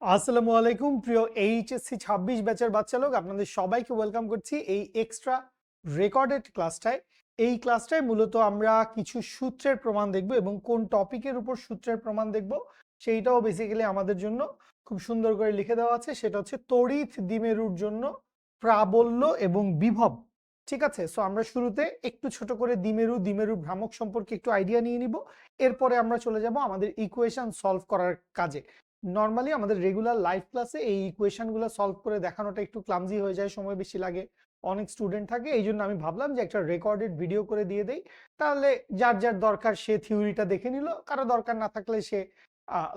আসসালামু আলাইকুম প্রিয় এইচএসসি 26 ব্যাচের বাচ্চা লোক, আপনাদের সবাইকে ওয়েলকাম করছি এই এক্সট্রা রেকর্ডেড ক্লাসটায়। এই ক্লাসটায় মূলত আমরা কিছু সূত্রের প্রমাণ দেখব এবং কোন টপিকের উপর সূত্রের প্রমাণ দেখব সেইটাও বেসিক্যালি আমাদের জন্য খুব সুন্দর করে লিখে দেওয়া আছে। সেটা হচ্ছে তড়িৎ দ্বিমেরুর জন্য প্রাবল্য এবং বিভব। ঠিক আছে, সো আমরা শুরুতে একটু ছোট করে দ্বিমেরু ভ্রামক সম্পর্কে একটু আইডিয়া নিয়ে নিব। এরপরে আমরা চলে যাব আমাদের ইকুয়েশন সলভ করার কাজে। নর্মালি আমাদের রেগুলার লাইভ ক্লাসে এই ইকুয়েশনগুলো সলভ করে দেখানোটা একটু ক্লামজি হয়ে যায়, সময় বেশি লাগে, অনেক স্টুডেন্ট থাকে। এই জন্য আমি ভাবলাম যে একটা রেকর্ডেড ভিডিও করে দিয়ে দেই, তাহলে যার যার দরকার সে থিওরিটা দেখে নিল, কারো দরকার না থাকলে সে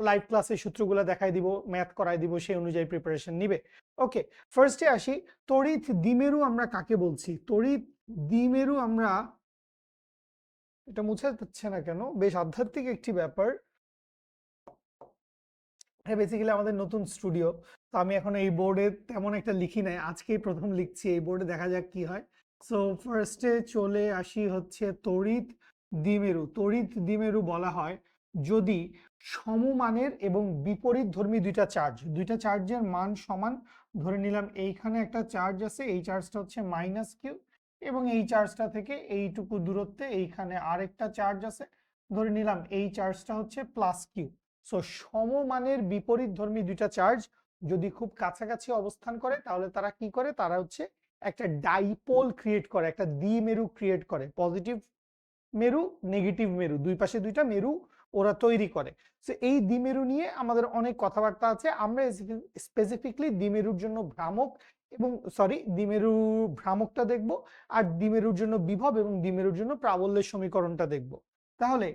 লাইভ ক্লাসে সূত্রগুলো দেখাই দিব, ম্যাথ করাই দিব, সেই অনুযায়ী প্রিপারেশন নিবে। ওকে, ফার্স্টে আসি। তড়িৎ দ্বিমেরু আমরা কাকে বলছি? তড়িৎ দ্বিমেরু আমরা, এটা মুছে যাচ্ছে না কেন, বেশ আধ্যাত্মিক একটি ব্যাপার। হ্যাঁ, বেসিক্যালি আমাদের নতুন স্টুডিও, তো আমি এখন এই বোর্ডে তেমন একটা লিখি নাই, আজকেই প্রথম লিখছি এই বোর্ডে, দেখা যাক কি হয়। সো ফার্স্টে চলে আসি হচ্ছে তড়িৎ দ্বিমেরু। তড়িৎ দ্বিমেরু বলা হয় যদি সমমানের এবং বিপরীতধর্মী দুইটা চার্জের মান সমান। ধরে নিলাম এইখানে একটা চার্জ আছে, এই চার্জটা হচ্ছে -Q, এবং এই চার্জটা থেকে এইটুকু দূরত্বে এইখানে আরেকটা চার্জ আছে, ধরে নিলাম এই চার্জটা হচ্ছে +Q। সো সমমানের বিপরীতধর্মী দুইটা চার্জ যদি খুব কাছাকাছি অবস্থান করে, তাহলে তারা কি করে? তারা হচ্ছে একটা ডাইপোল ক্রিয়েট করে, একটা দ্বিমেরু ক্রিয়েট করে। পজিটিভ মেরু, নেগেটিভ মেরু, দুই পাশে দুইটা মেরু ওরা তৈরি করে। সো এই দ্বিমেরু নিয়ে আমাদের অনেক কথাবার্তা আছে। আমরা স্পেসিফিকলি দ্বিমেরুর জন্য ভ্রামক এবং দ্বিমেরু ভ্রামকটা দেখব, আর দ্বিমেরুর জন্য বিভব এবং দ্বিমেরুর জন্য প্রাবল্যের সমীকরণটা দেখব। তাহলে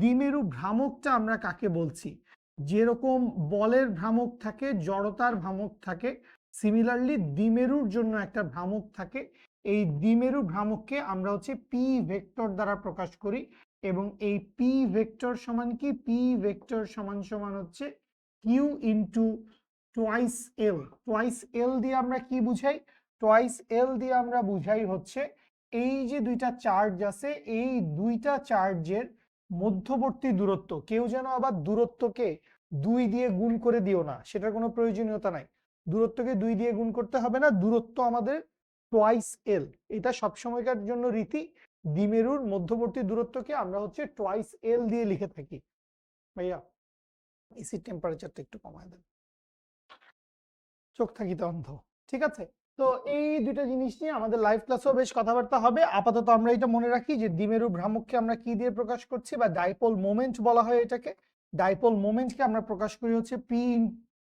দ্বিমেরু ভ্রামকটা আমরা কাকে বলছি? যেরকম বলের ভ্রামক থাকে, জড়তার ভ্রামক থাকে, সিমিলারলি দ্বিমেরুর জন্য একটা ভ্রামক থাকে। এই দ্বিমেরু ভ্রামককে আমরা হচ্ছে পি ভেক্টর দ্বারা প্রকাশ করি, এবং এই পি ভেক্টর সমান কি? পি ভেক্টর সমান সমান হচ্ছে কিউ ইন্টু টোয়াইস এল। টোয়াইস এল দিয়ে আমরা কি বুঝাই? টোয়াইস এল দিয়ে আমরা বুঝাই হচ্ছে এই যে দুইটা চার্জ আছে, এই দুইটা চার্জের মধ্যবর্তী দূরত্ব। কেউ যেন আবার দূরত্বকে 2 দিয়ে গুণ করে দিও না, সেটার কোনো প্রয়োজনীয়তা নাই। দূরত্বকে 2 দিয়ে গুণ করতে হবে না, দূরত্ব আমাদের টোয়াইস এল, এটা সবসময়কার জন্য রীতি। দ্বিমেরুর মধ্যবর্তী দূরত্বকে আমরা হচ্ছে টোয়াইস এল দিয়ে লিখে থাকি। ভাইয়া, এসির টেম্পারেচারটা একটু কমায় দেন, চোখ থাকিতে অন্ধ। ঠিক আছে, তো এই দুইটা জিনিস নিয়ে আমাদের লাইভ ক্লাসেও বেশ কথাবার্তা হবে। আপাতত আমরা এটা মনে রাখি যে দ্বিমেরু ভ্রামককে আমরা কি দিয়ে প্রকাশ করছি, বা ডাইপোল মোমেন্ট বলা হয় এটাকে। ডাইপোল মোমেন্টকে আমরা প্রকাশ করি হচ্ছে পি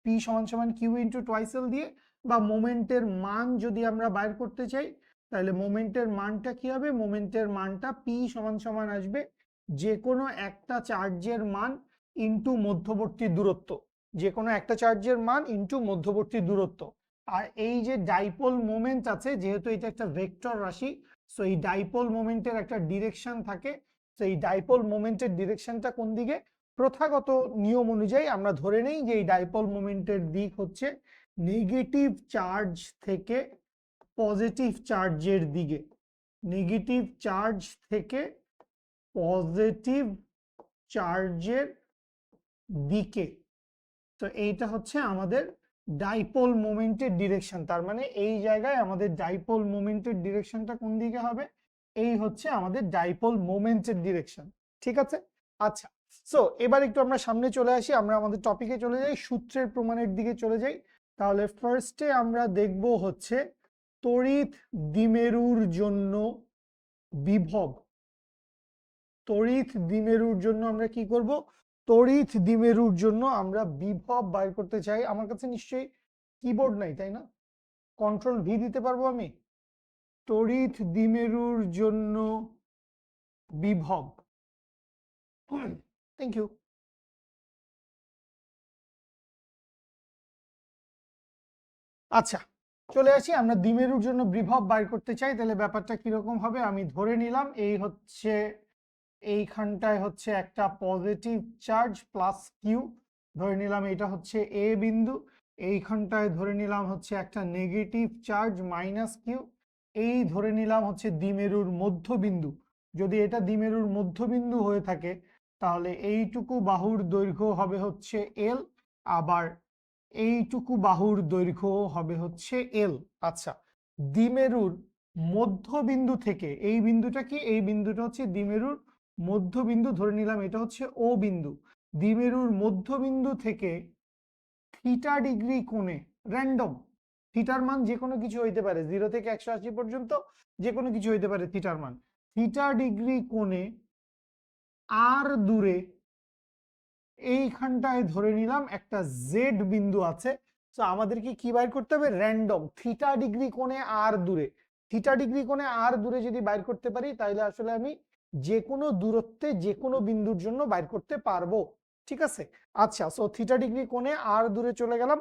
পি সমান সমান কিউ ইন্টু টোয়াইস এল দিয়ে। বা মোমেন্টের মান যদি আমরা বাইর করতে চাই, তাহলে মোমেন্টের মানটা কি হবে? মোমেন্টের মানটা পি সমান সমান আসবে যে কোনো একটা চার্জের মান ইন্টু মধ্যবর্তী দূরত্ব। যে কোনো একটা চার্জের মান ইন্টু মধ্যবর্তী দূরত্ব। আর এই যে ডাইপোল মোমেন্ট আছে, যেহেতু এটা একটা ভেক্টর রাশি, সো এই ডাইপোল মোমেন্টের একটা ডিরেকশন থাকে। তো এই ডাইপোল মোমেন্টের ডিরেকশনটা কোন দিকে? প্রথাগত নিয়ম অনুযায়ী আমরা ধরে নেই যে এই ডাইপোল মোমেন্টের দিক হচ্ছে নেগেটিভ চার্জ থেকে পজিটিভ চার্জের দিকে। নেগেটিভ চার্জ থেকে পজিটিভ চার্জের দিকে। তো এইটা হচ্ছে আমাদের ডাইপোল মোমেন্টের ডিরেকশন। তার মানে এই জায়গায় আমাদের ডাইপোল মোমেন্টের ডিরেকশনটা কোন দিকে হবে? এই হচ্ছে আমাদের ডাইপোল মোমেন্টের ডিরেকশন। ঠিক আছে, আচ্ছা। সো এবার একটু আমরা সামনে চলে আসি, আমরা আমাদের টপিকে চলে যাই, সূত্রের প্রমাণের দিকে চলে যাই। তাহলে ফার্স্টে আমরা দেখব হচ্ছে তড়িৎ দ্বিমেরুর জন্য বিভব। তড়িৎ দ্বিমেরুর জন্য আমরা কি করব? তড়িৎ দ্বিমেরুর জন্য আমরা বিভব বাইর করতে চাই। আমার কাছে নিশ্চয়ই কিবোর্ড নাই, তাই না? কন্ট্রোল ভি দিতে পারবো আমি। তড়িৎ দ্বিমেরুর জন্য বিভব, থ্যাংক ইউ। আচ্ছা, চলে আসি, আমরা দ্বিমেরুর জন্য বিভব বাইর করতে চাই। তাহলে ব্যাপারটা কিরকম হবে? আমি ধরে নিলাম এই হচ্ছে, এইখানটায় হচ্ছে একটা পজিটিভ চার্জ +Q, ধরে নিলাম এটা হচ্ছে এ বিন্দু। এইখানটায় ধরে নিলাম হচ্ছে একটা নেগেটিভ চার্জ -Q, এই ধরে নিলাম হচ্ছে দ্বিমেরুর মধ্যবিন্দু। যদি এটা দ্বিমেরুর মধ্যবিন্দু হয়ে থাকে, তাহলে এইটুকু বাহুর দৈর্ঘ্য হবে হচ্ছে L। আবার এইটুকু বাহুর দৈর্ঘ্য হবে হচ্ছে এল। আচ্ছা, দ্বিমেরুর মধ্যবিন্দু থেকে এই বিন্দুটা কি, এই বিন্দুটা হচ্ছে দ্বিমেরুর মধ্যবিন্দু, ধরে নিলাম এটা হচ্ছে ও বিন্দু। দ্বিমেরুর মধ্যবিন্দু থেকে থিটা ডিগ্রি কোণে, র্যান্ডম, থিটার মান যে কোনো কিছু হইতে পারে, 0 থেকে 180 পর্যন্ত যে কোনো কিছু হইতে পারে থিটার মান, থিটা ডিগ্রি কোণে আর দূরে এইখানটায় ধরে নিলাম একটা জেড বিন্দু আছে। তো আমাদেরকে কি বাইর করতে হবে, র্যান্ডম থিটা ডিগ্রি কোণে আর দূরে, থিটা ডিগ্রি কোণে আর দূরে যদি বাইর করতে পারি তাহলে আসলে আমি যে কোনো দূরত্বে যে কোনো বিন্দুর জন্য বাইর করতে পারবো। ঠিক আছে, আচ্ছা, সো থিটা ডিগ্রি কোণে আর দূরে চলে গেলাম।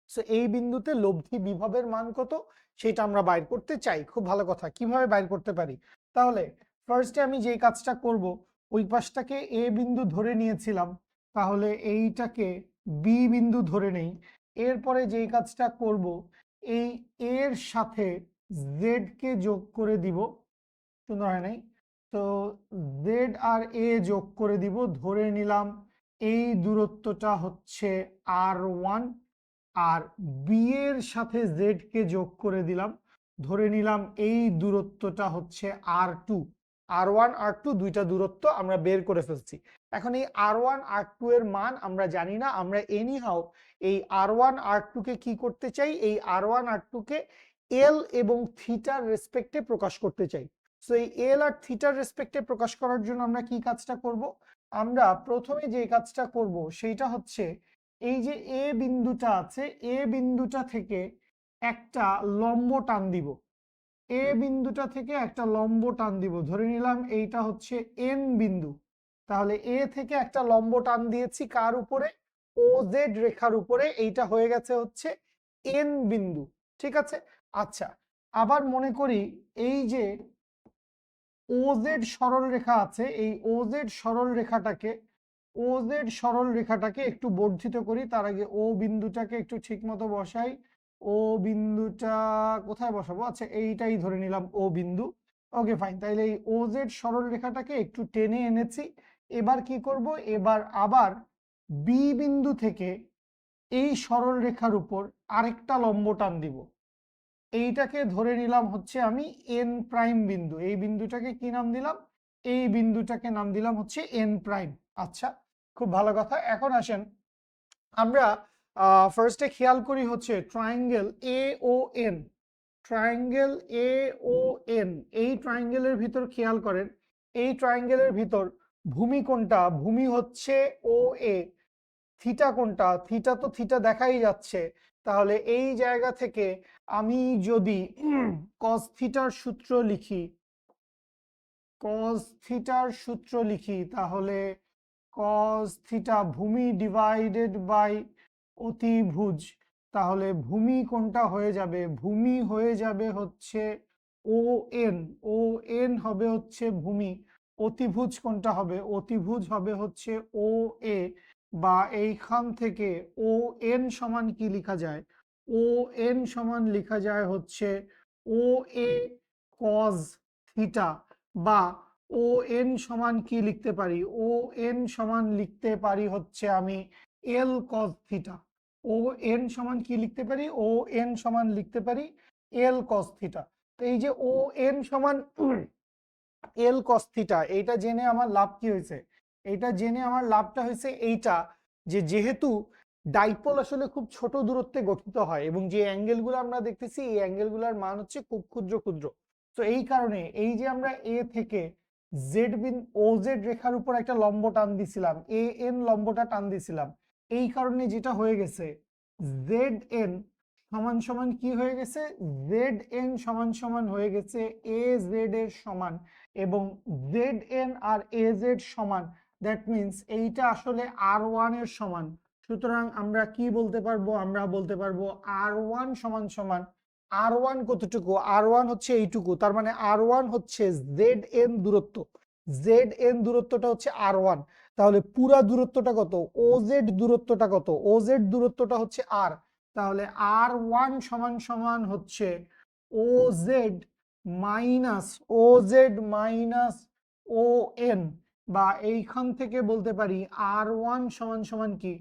সো এই বিন্দুতে লব্ধি বিভবের মান কত সেটা আমরা বাইর করতে চাই। খুব ভালো কথা, কিভাবে বাইর করতে পারি? তাহলে ফার্স্টে আমি যেই কাজটা করব, ওই পাশটাকে এ বিন্দু ধরে নিয়েছিলাম, তাহলে এইটাকে বি বিন্দু ধরে নেই। এরপরে যেই কাজটা করব, এই এর সাথে জেড কে যোগ করে দিব। সুন্দর হয় নাই? তো জেড আর এ যোগ করে দিব, ধরে নিলাম এই দূরত্বটা হচ্ছে R1, আর বি এর সাথে জেড কে যোগ করে দিলাম, ধরে নিলাম এই দূরত্বটা হচ্ছে R2। R1 R2 দুইটা দূরত্ব আমরা বের করে ফেলছি। এখন এই R1 R2 এর মান আমরা জানি না, আমরা এনিহাও এই R1 R2 কে কি করতে চাই, এই R1 R2 কে এল এবং থিটার রেসপেক্টে প্রকাশ করতে চাই। সো এই এল আর থিটার রেসপেক্টে প্রকাশ করার জন্য আমরা কি কাজটা করব, আমরা প্রথমে যে কাজটা করব সেইটা হচ্ছে এই যে এ বিন্দুটা আছে, এ বিন্দুটা থেকে একটা লম্ব টান দিব, এ বিন্দুটা থেকে একটা লম্ব টান দিব, ধরে নিলাম এইটা হচ্ছে এন বিন্দু। তাহলে এ থেকে একটা লম্ব টান দিয়েছি কার উপরে, ও জেড রেখার উপরে, এইটা হয়ে গেছে হচ্ছে এন বিন্দু। ঠিক আছে, আচ্ছা, আবার মনে করি এই যে ওজেড সরল রেখা আছে, এই ওজেড সরল রেখাটাকে, ওজেড সরল রেখাটাকে একটু বর্ধিত করি। তার আগে ও বিন্দুটাকে একটু ঠিক মতো বসাই। ও বিন্দুটা কোথায় বসাবো, আচ্ছা এইটাই ধরে নিলাম ও বিন্দু। ওকে ফাইন, তাইলে এই ওজেড সরল রেখাটাকে একটু টেনে এনেছি। এবার কি করব, এবার আবার বি বিন্দু থেকে এই সরল রেখার উপর আরেকটা লম্ব টান দিব। এইটাকে ধরে নিলাম হচ্ছে আমি এন প্রাইম বিন্দু, এই বিন্দুটাকে কি নাম দিলাম, এই বিন্দুটাকে নাম দিলাম হচ্ছে এন প্রাইম। আচ্ছা, খুব ভালো কথা। এখন আসেন আমরা ফার্স্টে খেয়াল করি হচ্ছে triangle A O N, triangle A O N, এই ট্রায়াঙ্গেলের ভিতর খেয়াল করেন, এই ট্রায়াঙ্গেলের ভিতর ভূমি কোনটা, ভূমি হচ্ছে ও এ, থিটা কোনটা, থিটা তো থিটা দেখাই যাচ্ছে। তাহলে এই জায়গা থেকে আমি যদি কস থিটার সূত্র লিখি, কস থিটার সূত্র লিখি, তাহলে কস থিটা ভূমি ডিভাইডেড বাই অতিভুজ, তাহলে ভূমি কোনটা হয়ে যাবে, ভূমি হয়ে যাবে হচ্ছে ও এন, ও এন হবে হচ্ছে ভূমি। অতিভুজ কোনটা হবে, অতিভুজ হবে হচ্ছে ও এ, বা এইখান থেকে ও এন সমান কি লেখা যায়, ও এন সমান লেখা যায় হচ্ছে ও এ কজ থিটা, বা ও এন সমান কি লিখতে পারি, ও এন সমান লিখতে পারি হচ্ছে আমি এল কজ থিটা। ও এন সমান কি লিখতে পারি, ও এন সমান লিখতে পারি এল কজ থিটা। তো এই যে ও এন সমান এল কস থিটা, এইটা জেনে আমার লাভ কি হয়েছে, এইটা জেনে আমার লাভটা হয়েছে এইটা, যে যেহেতু ডাইপোল আসলে খুব ছোট দূরত্বে গঠিত হয় এবং যে অ্যাঙ্গেলগুলো আমরা দেখতেছি এই অ্যাঙ্গেলগুলোর মান হচ্ছে খুব ক্ষুদ্র ক্ষুদ্র। তো এই কারণে এই যে আমরা এ থেকে জেড ও জেড রেখার উপর একটা লম্ব টান দিছিলাম, এ এন লম্বটা টান দিছিলাম, এই কারণে যেটা হয়ে গেছে জেড এন সমান সমান কি হয়ে গেছে, জেড এন সমান সমান হয়ে গেছে এ জেড এর সমান, এবং জেড এন আর এ জেড সমান, দ্যাট মিনস এইটা আসলে R1 এর সমান। সুতরাং আমরা কি বলতে পারবো, আমরা বলতে পারবো R1 সমান সমান, R1 কতটুকু, R1 হচ্ছে এইটুকু, তার মানে R1 হচ্ছে জেড এন দূরত্ব, জেড এন দূরত্বটা হচ্ছে R1। তাহলে পুরা দূরত্বটা কত, ও জেড দূরত্বটা কত, ও জেড দূরত্বটা হচ্ছে আর, তাহলে R1 সমান সমান হচ্ছে ও জেড মাইনাস, ও জেড মাইনাস ও এন, বা এইখান থেকে বলতে পারি R1 সমান সমান কি,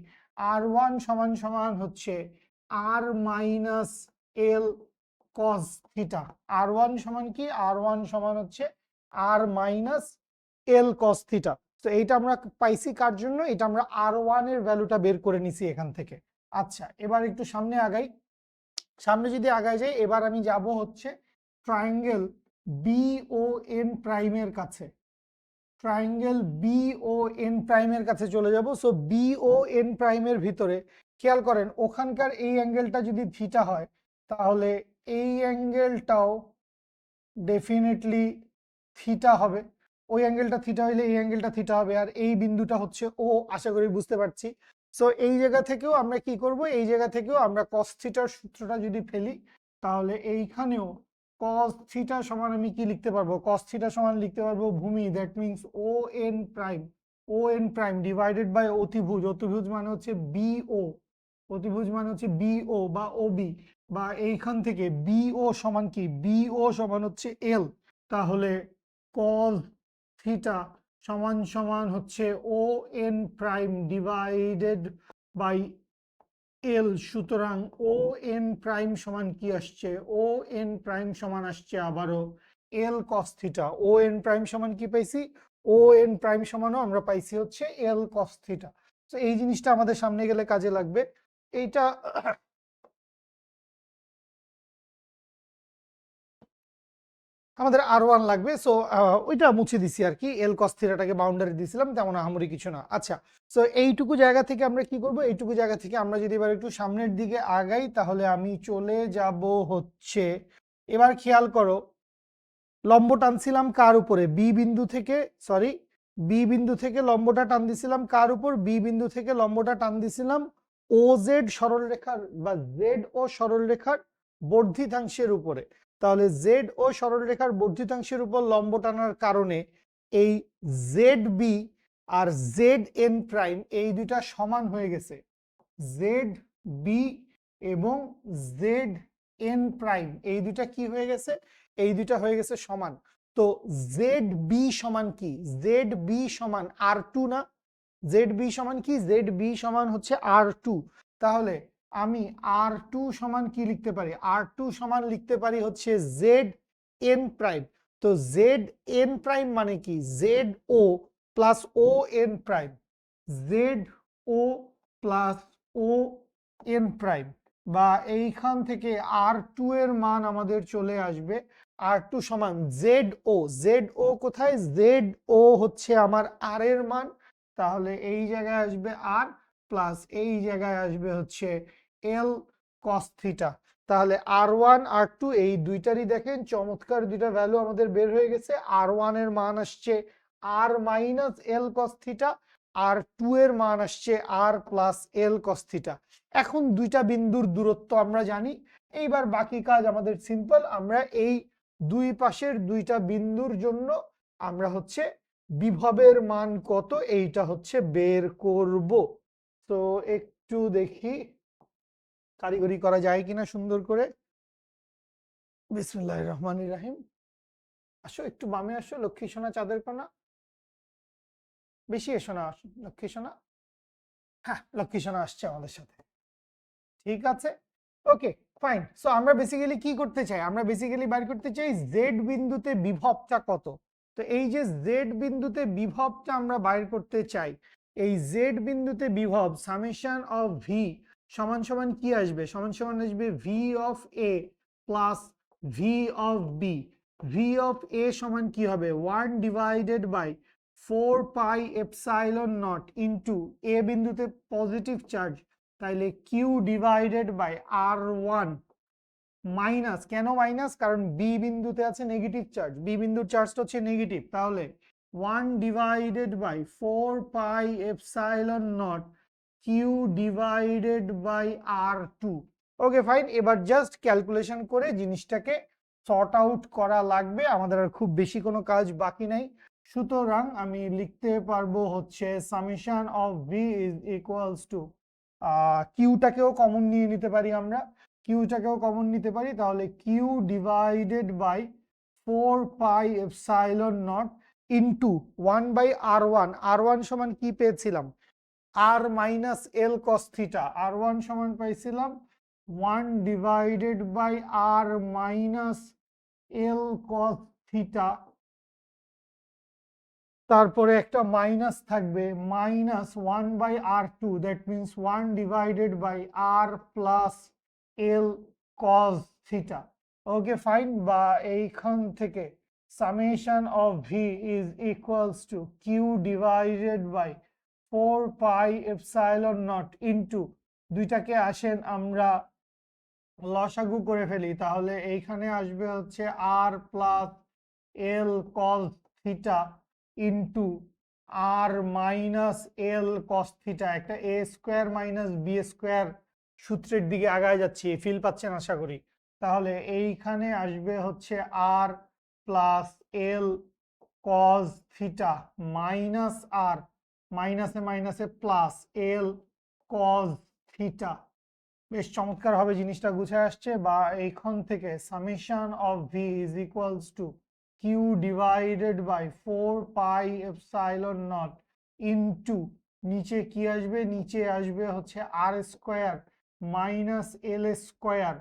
R1 সমান সমান হচ্ছে R minus L cos theta. R1 সমান কি? R1 সমান হচ্ছে R minus L cos theta. তো এইটা আমরা পাইছি কার জন্য? এটা আমরা R1 এর ভ্যালুটা বের করে নিছি এখান থেকে। আচ্ছা, এবার একটু সামনে আগাই। সামনে যদি আগায় যাই, এবার আমি যাব হচ্ছে ট্রায়াঙ্গেল BON প্রাইমের কাছে। ট্রায়াঙ্গেল BON প্রাইমের কাছে চলে যাব। সো BON প্রাইমের ভিতরে খেয়াল করেন, ওখানকার এই অ্যাঙ্গেলটা যদি থিটা হয়, তাহলে এই অ্যাঙ্গেলটাও ডেফিনেটলি থিটা হবে। ওই অ্যাঙ্গেলটা থিটা হইলে এই অ্যাঙ্গেলটা থিটা হবে। আর এই বিন্দুটা হচ্ছে ও, আশা করি বুঝতে পারছি। সো এই জায়গা থেকেও আমরা কি করব? এই জায়গা থেকেও আমরা কস থিটার সূত্রটা যদি ফেলি, তাহলে এইখানেও কস থিটা সমান আমি কি লিখতে পারবো? কস থিটা সমান লিখতে পারবো ভূমি, that means ON prime divided by অতিভুজ। অতিভুজ মানে হচ্ছে BO, অতিভুজ মানে হচ্ছে BO বা OB, বা এইখান থেকে BO সমান কি? BO সমান হচ্ছে L। তাহলে cos থিটা সমান সমান হচ্ছে ON prime divided by L। সুতরাং ON প্রাইম সমান কি আসছে? ON প্রাইম সমান আসছে আবারও L cos theta. ON prime সমান কি পাইছি? ON প্রাইম সমানও আমরা পাইছি হচ্ছে L cos থিটা। তো এই জিনিসটা আমাদের সামনে গেলে কাজে লাগবে। এইটা আমাদের R1 লাগবে। সো ওইটা মুছে দিছি আর কি, এল কস থিটাটাকে বাউন্ডারি দিয়েছিলাম, তেমন আহামরি কিছু না। আচ্ছা, সো এইটুকু জায়গা থেকে আমরা কি করব? এইটুকু জায়গা থেকে আমরা যদি এবার একটু সামনের দিকে আগাই, তাহলে আমি চলে যাব হচ্ছে, এবার খেয়াল করো, লম্ব টানছিলাম কার উপরে? বি বিন্দু থেকে, সরি, বি বিন্দু থেকে লম্বটা টান দিছিলাম কার উপর? বি বিন্দু থেকে লম্বটা টান দিছিলাম OZ সরলরেখার বা Z ও সরলরেখার বর্ধিতাংশের উপরে। তাহলে Z ও সরলরেখার বর্ধিতাংশের উপর লম্ব টানার কারণে এই ZB আর ZN প্রাইম এই দুইটা সমান হয়ে গেছে। ZB এবং ZN প্রাইম এই দুইটা কি হয়ে গেছে? এই দুইটা হয়ে গেছে সমান। তো ZB সমান কি? ZB সমান R2 না? ZB সমান কি? ZB সমান হচ্ছে R2। তাহলে আমি R2 সমান কি লিখতে পারি? R2 সমান লিখতে পারি হচ্ছে ZN প্রাইম। তো ZN প্রাইম মানে কি? ZO plus ON prime. ZO plus ON prime, বা এইখান থেকে R2 এর মান আমাদের চলে আসবে। R2 সমান ZO। ZO কোথায়? ZO হচ্ছে আমার R এর মান। তাহলে এই জায়গায় আসবে R প্লাস এই জায়গায় আসবে হচ্ছে L cos থিটা। তাহলে R1 R2 এই দুইটারই দেখেন চমৎকার দুইটা ভ্যালু আমাদের বের হয়ে গেছে। R1 এর মান আসছে R minus L cos theta, R2 এর মান আসছে R plus L cos theta. এখন দুইটা বিন্দুর দূরত্ব আমরা জানি। এইবার বাকি কাজ আমাদের সিম্পল। আমরা এই দুই পাশের দুইটা বিন্দুর জন্য আমরা হচ্ছে বিভবের মান কত এইটা হচ্ছে বের করব। তো একটু দেখি কারিগরি করা যায় কিনা সুন্দর করে। বিসমিল্লাহির রহমানির রহিম। আসো একটু বামে আসো, লক্ষ্মী সোনা চাঁদের কোনা। বেশি এসো না, লক্ষ্মী সোনা। হ্যাঁ, লক্ষ্মী সোনা আসছে আমাদের সাথে। ঠিক আছে, ওকে, ফাইন। সো আমরা বেসিক্যালি কি করতে চাই? আমরা বেসিক্যালি বাইর করতে চাই জেড বিন্দুতে বিভবটা কত। তো এই যে জেড বিন্দুতে বিভবটা আমরা বাইর করতে চাই, এই জেড বিন্দুতে বিভব সামেশন অফ ভি সমান সমান কি আসবে? সমান সমান আসবে V of A plus V of B. V of A সমান কি হবে? 1 divided by 4 pi epsilon naught into A বিন্দুতে পজিটিভ চার্জ, তাইলে Q divided by R1 minus, কেন মাইনাস? কারণ বি বিন্দুতে আছে নেগেটিভ চার্জ, বি বিন্দুর চার্জটা হচ্ছে নেগেটিভ। তাহলে 1 divided by 4 pi epsilon naught Q divided by R2। Okay, fine. এবার জাস্ট ক্যালকুলেশন করে জিনিসটাকে সর্ট আউট করা লাগবে, আমাদের আর খুব বেশি কোনো কাজ বাকি নাই। সুতরাং আমি লিখতে পারবো হচ্ছে summation of V is equals to, কিউটাকেও কমন নিয়ে নিতে পারি আমরা, কিউটাকেও কমন নিতে পারি। তাহলে Q divided by 4 pi epsilon naught into 1 by R1। R1 সমান কি পেয়েছিলাম? R minus L cos theta, R one সমান পাইছিলাম 1 divided by R minus L cos theta, তারপরে একটা মাইনাস থাকবে minus 1/r2, that means 1 divided by R plus L cos theta. Okay fine, বা এইখান থেকে summation of V is equals to Q divided by 4πε0 into, দুইটাকে আসেন আমরা লসাগু করে ফেলি, তাহলে এইখানে আসবে হচ্ছে আর plus L cos theta into আর মাইনাস এল কস থিটা। একটা এ স্কোয়ার মাইনাস বি স্কোয়ার সূত্রের দিকে আগায় যাচ্ছি, ফিল পাচ্ছেন আশা করি। তাহলে এইখানে আসবে হচ্ছে আর plus L cos theta minus আর, মাইনাসে মাইনাসে প্লাস এল কস থিটা। বেশ চমৎকার ভাবে জিনিসটা গুছায় আসছে। বা এইখান থেকে summation of V is equals to Q divided by 4πε0 into, নিচে কি আসবে, নিচে আসবে হচ্ছে R square minus L square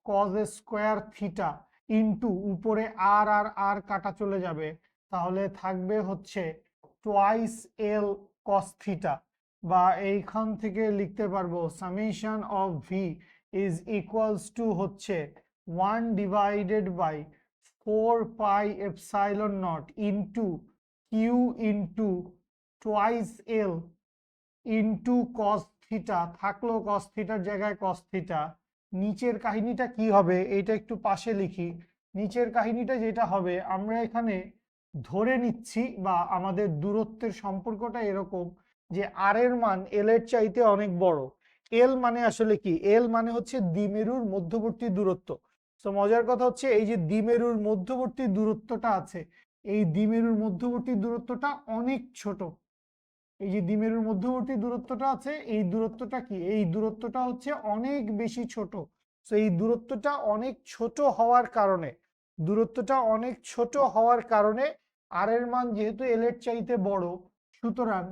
cos square theta into, উপরে আর আর আর কাটা চলে যাবে, তাহলে থাকবে হচ্ছে টোয়াইস এল কস থিটা। বা এইখান থেকে লিখতে পারবো summation of V is equals to হচ্ছে 1 divided by 4πε0 into Q into twice L into cos theta, থাকলো কস থিটার জায়গায় কস থিটা। নিচের কাহিনীটা কি হবে এটা একটু পাশে লিখি। নিচের কাহিনীটা যেটা হবে, আমরা এখানে ধরে নিচ্ছি বা আমাদের দূরত্বের সম্পর্কটা এরকম যে আর এর মান এল এর চাইতে অনেক বড়। এল মানে আসলে কি, এল মানে হচ্ছে দ্বিমেরুর মধ্যবর্তী দূরত্ব। তো মজার কথা হচ্ছে এই যে দ্বিমেরুর মধ্যবর্তী দূরত্বটা আছে, এই দ্বিমেরুর মধ্যবর্তী দূরত্বটা অনেক ছোট। এই যে দ্বিমেরুর মধ্যবর্তী দূরত্বটা আছে, এই দূরত্বটা কি, এই দূরত্বটা হচ্ছে অনেক বেশি ছোট। তো এই দূরত্বটা অনেক ছোট হওয়ার কারণে, দূরত্বটা অনেক ছোট হওয়ার কারণে আর এর মান যেহেতু এল এর চাইতে বড়, সুতরাং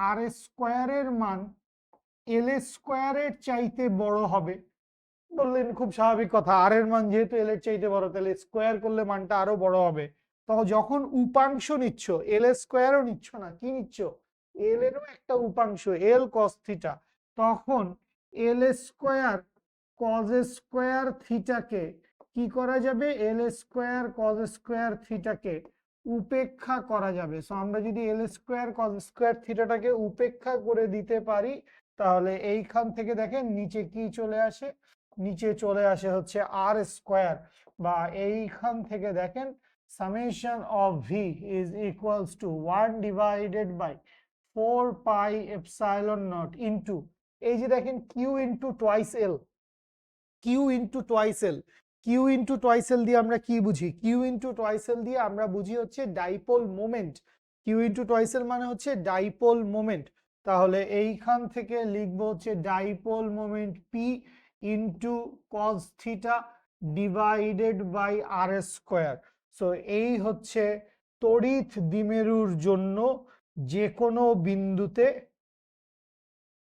আর স্কোয়ারের মান এল স্কোয়ারের চাইতে বড় হবে। বললেন খুব স্বাভাবিক কথা, আর এর মান যেহেতু এল এর চাইতে বড়, তাহলে স্কোয়ার করলে মানটা আরো বড় হবে। তো যখন উপাংশ নিচ্ছ, এল স্কোয়ারও নিচ্ছ না, কি নিচ্ছ, এল এরও একটা উপাংশ এল কস থিটা, তখন এল স্কোয়ার কজ স্কোয়ার থিটাকে কি করা যাবে, এল স্কোয়ার কজ স্কোয়ার থিটাকে উপেক্ষা করা যাবে। সো আমরা যদি এল স্কোয়ার কজ স্কোয়ার থিটাটাকে উপেক্ষা করে দিতে পারি, তাহলে এইখান থেকে দেখেন নিচে কি চলে আসে, নিচে চলে আসে হচ্ছে আর স্কোয়ার। বা এইখান থেকে দেখেন summation of V is equals to 1 divided by 4πε0 into, এই যে দেখেন Q into twice L, Q into twice L, Q into twice L দিয়ে আমরা কি বুঝি, কিউ ইন্টু টোয়াইস এল দিয়ে আমরা বুঝি হচ্ছে dipole moment. Q into twice L মানে হচ্ছে ডাইপোল মোমেন্ট। তাহলে এইখান থেকে লিখবো হচ্ছে dipole moment P into cos theta divided by R square. So এই হচ্ছে তড়িৎ দ্বিমেরুর জন্য যে কোনো বিন্দুতে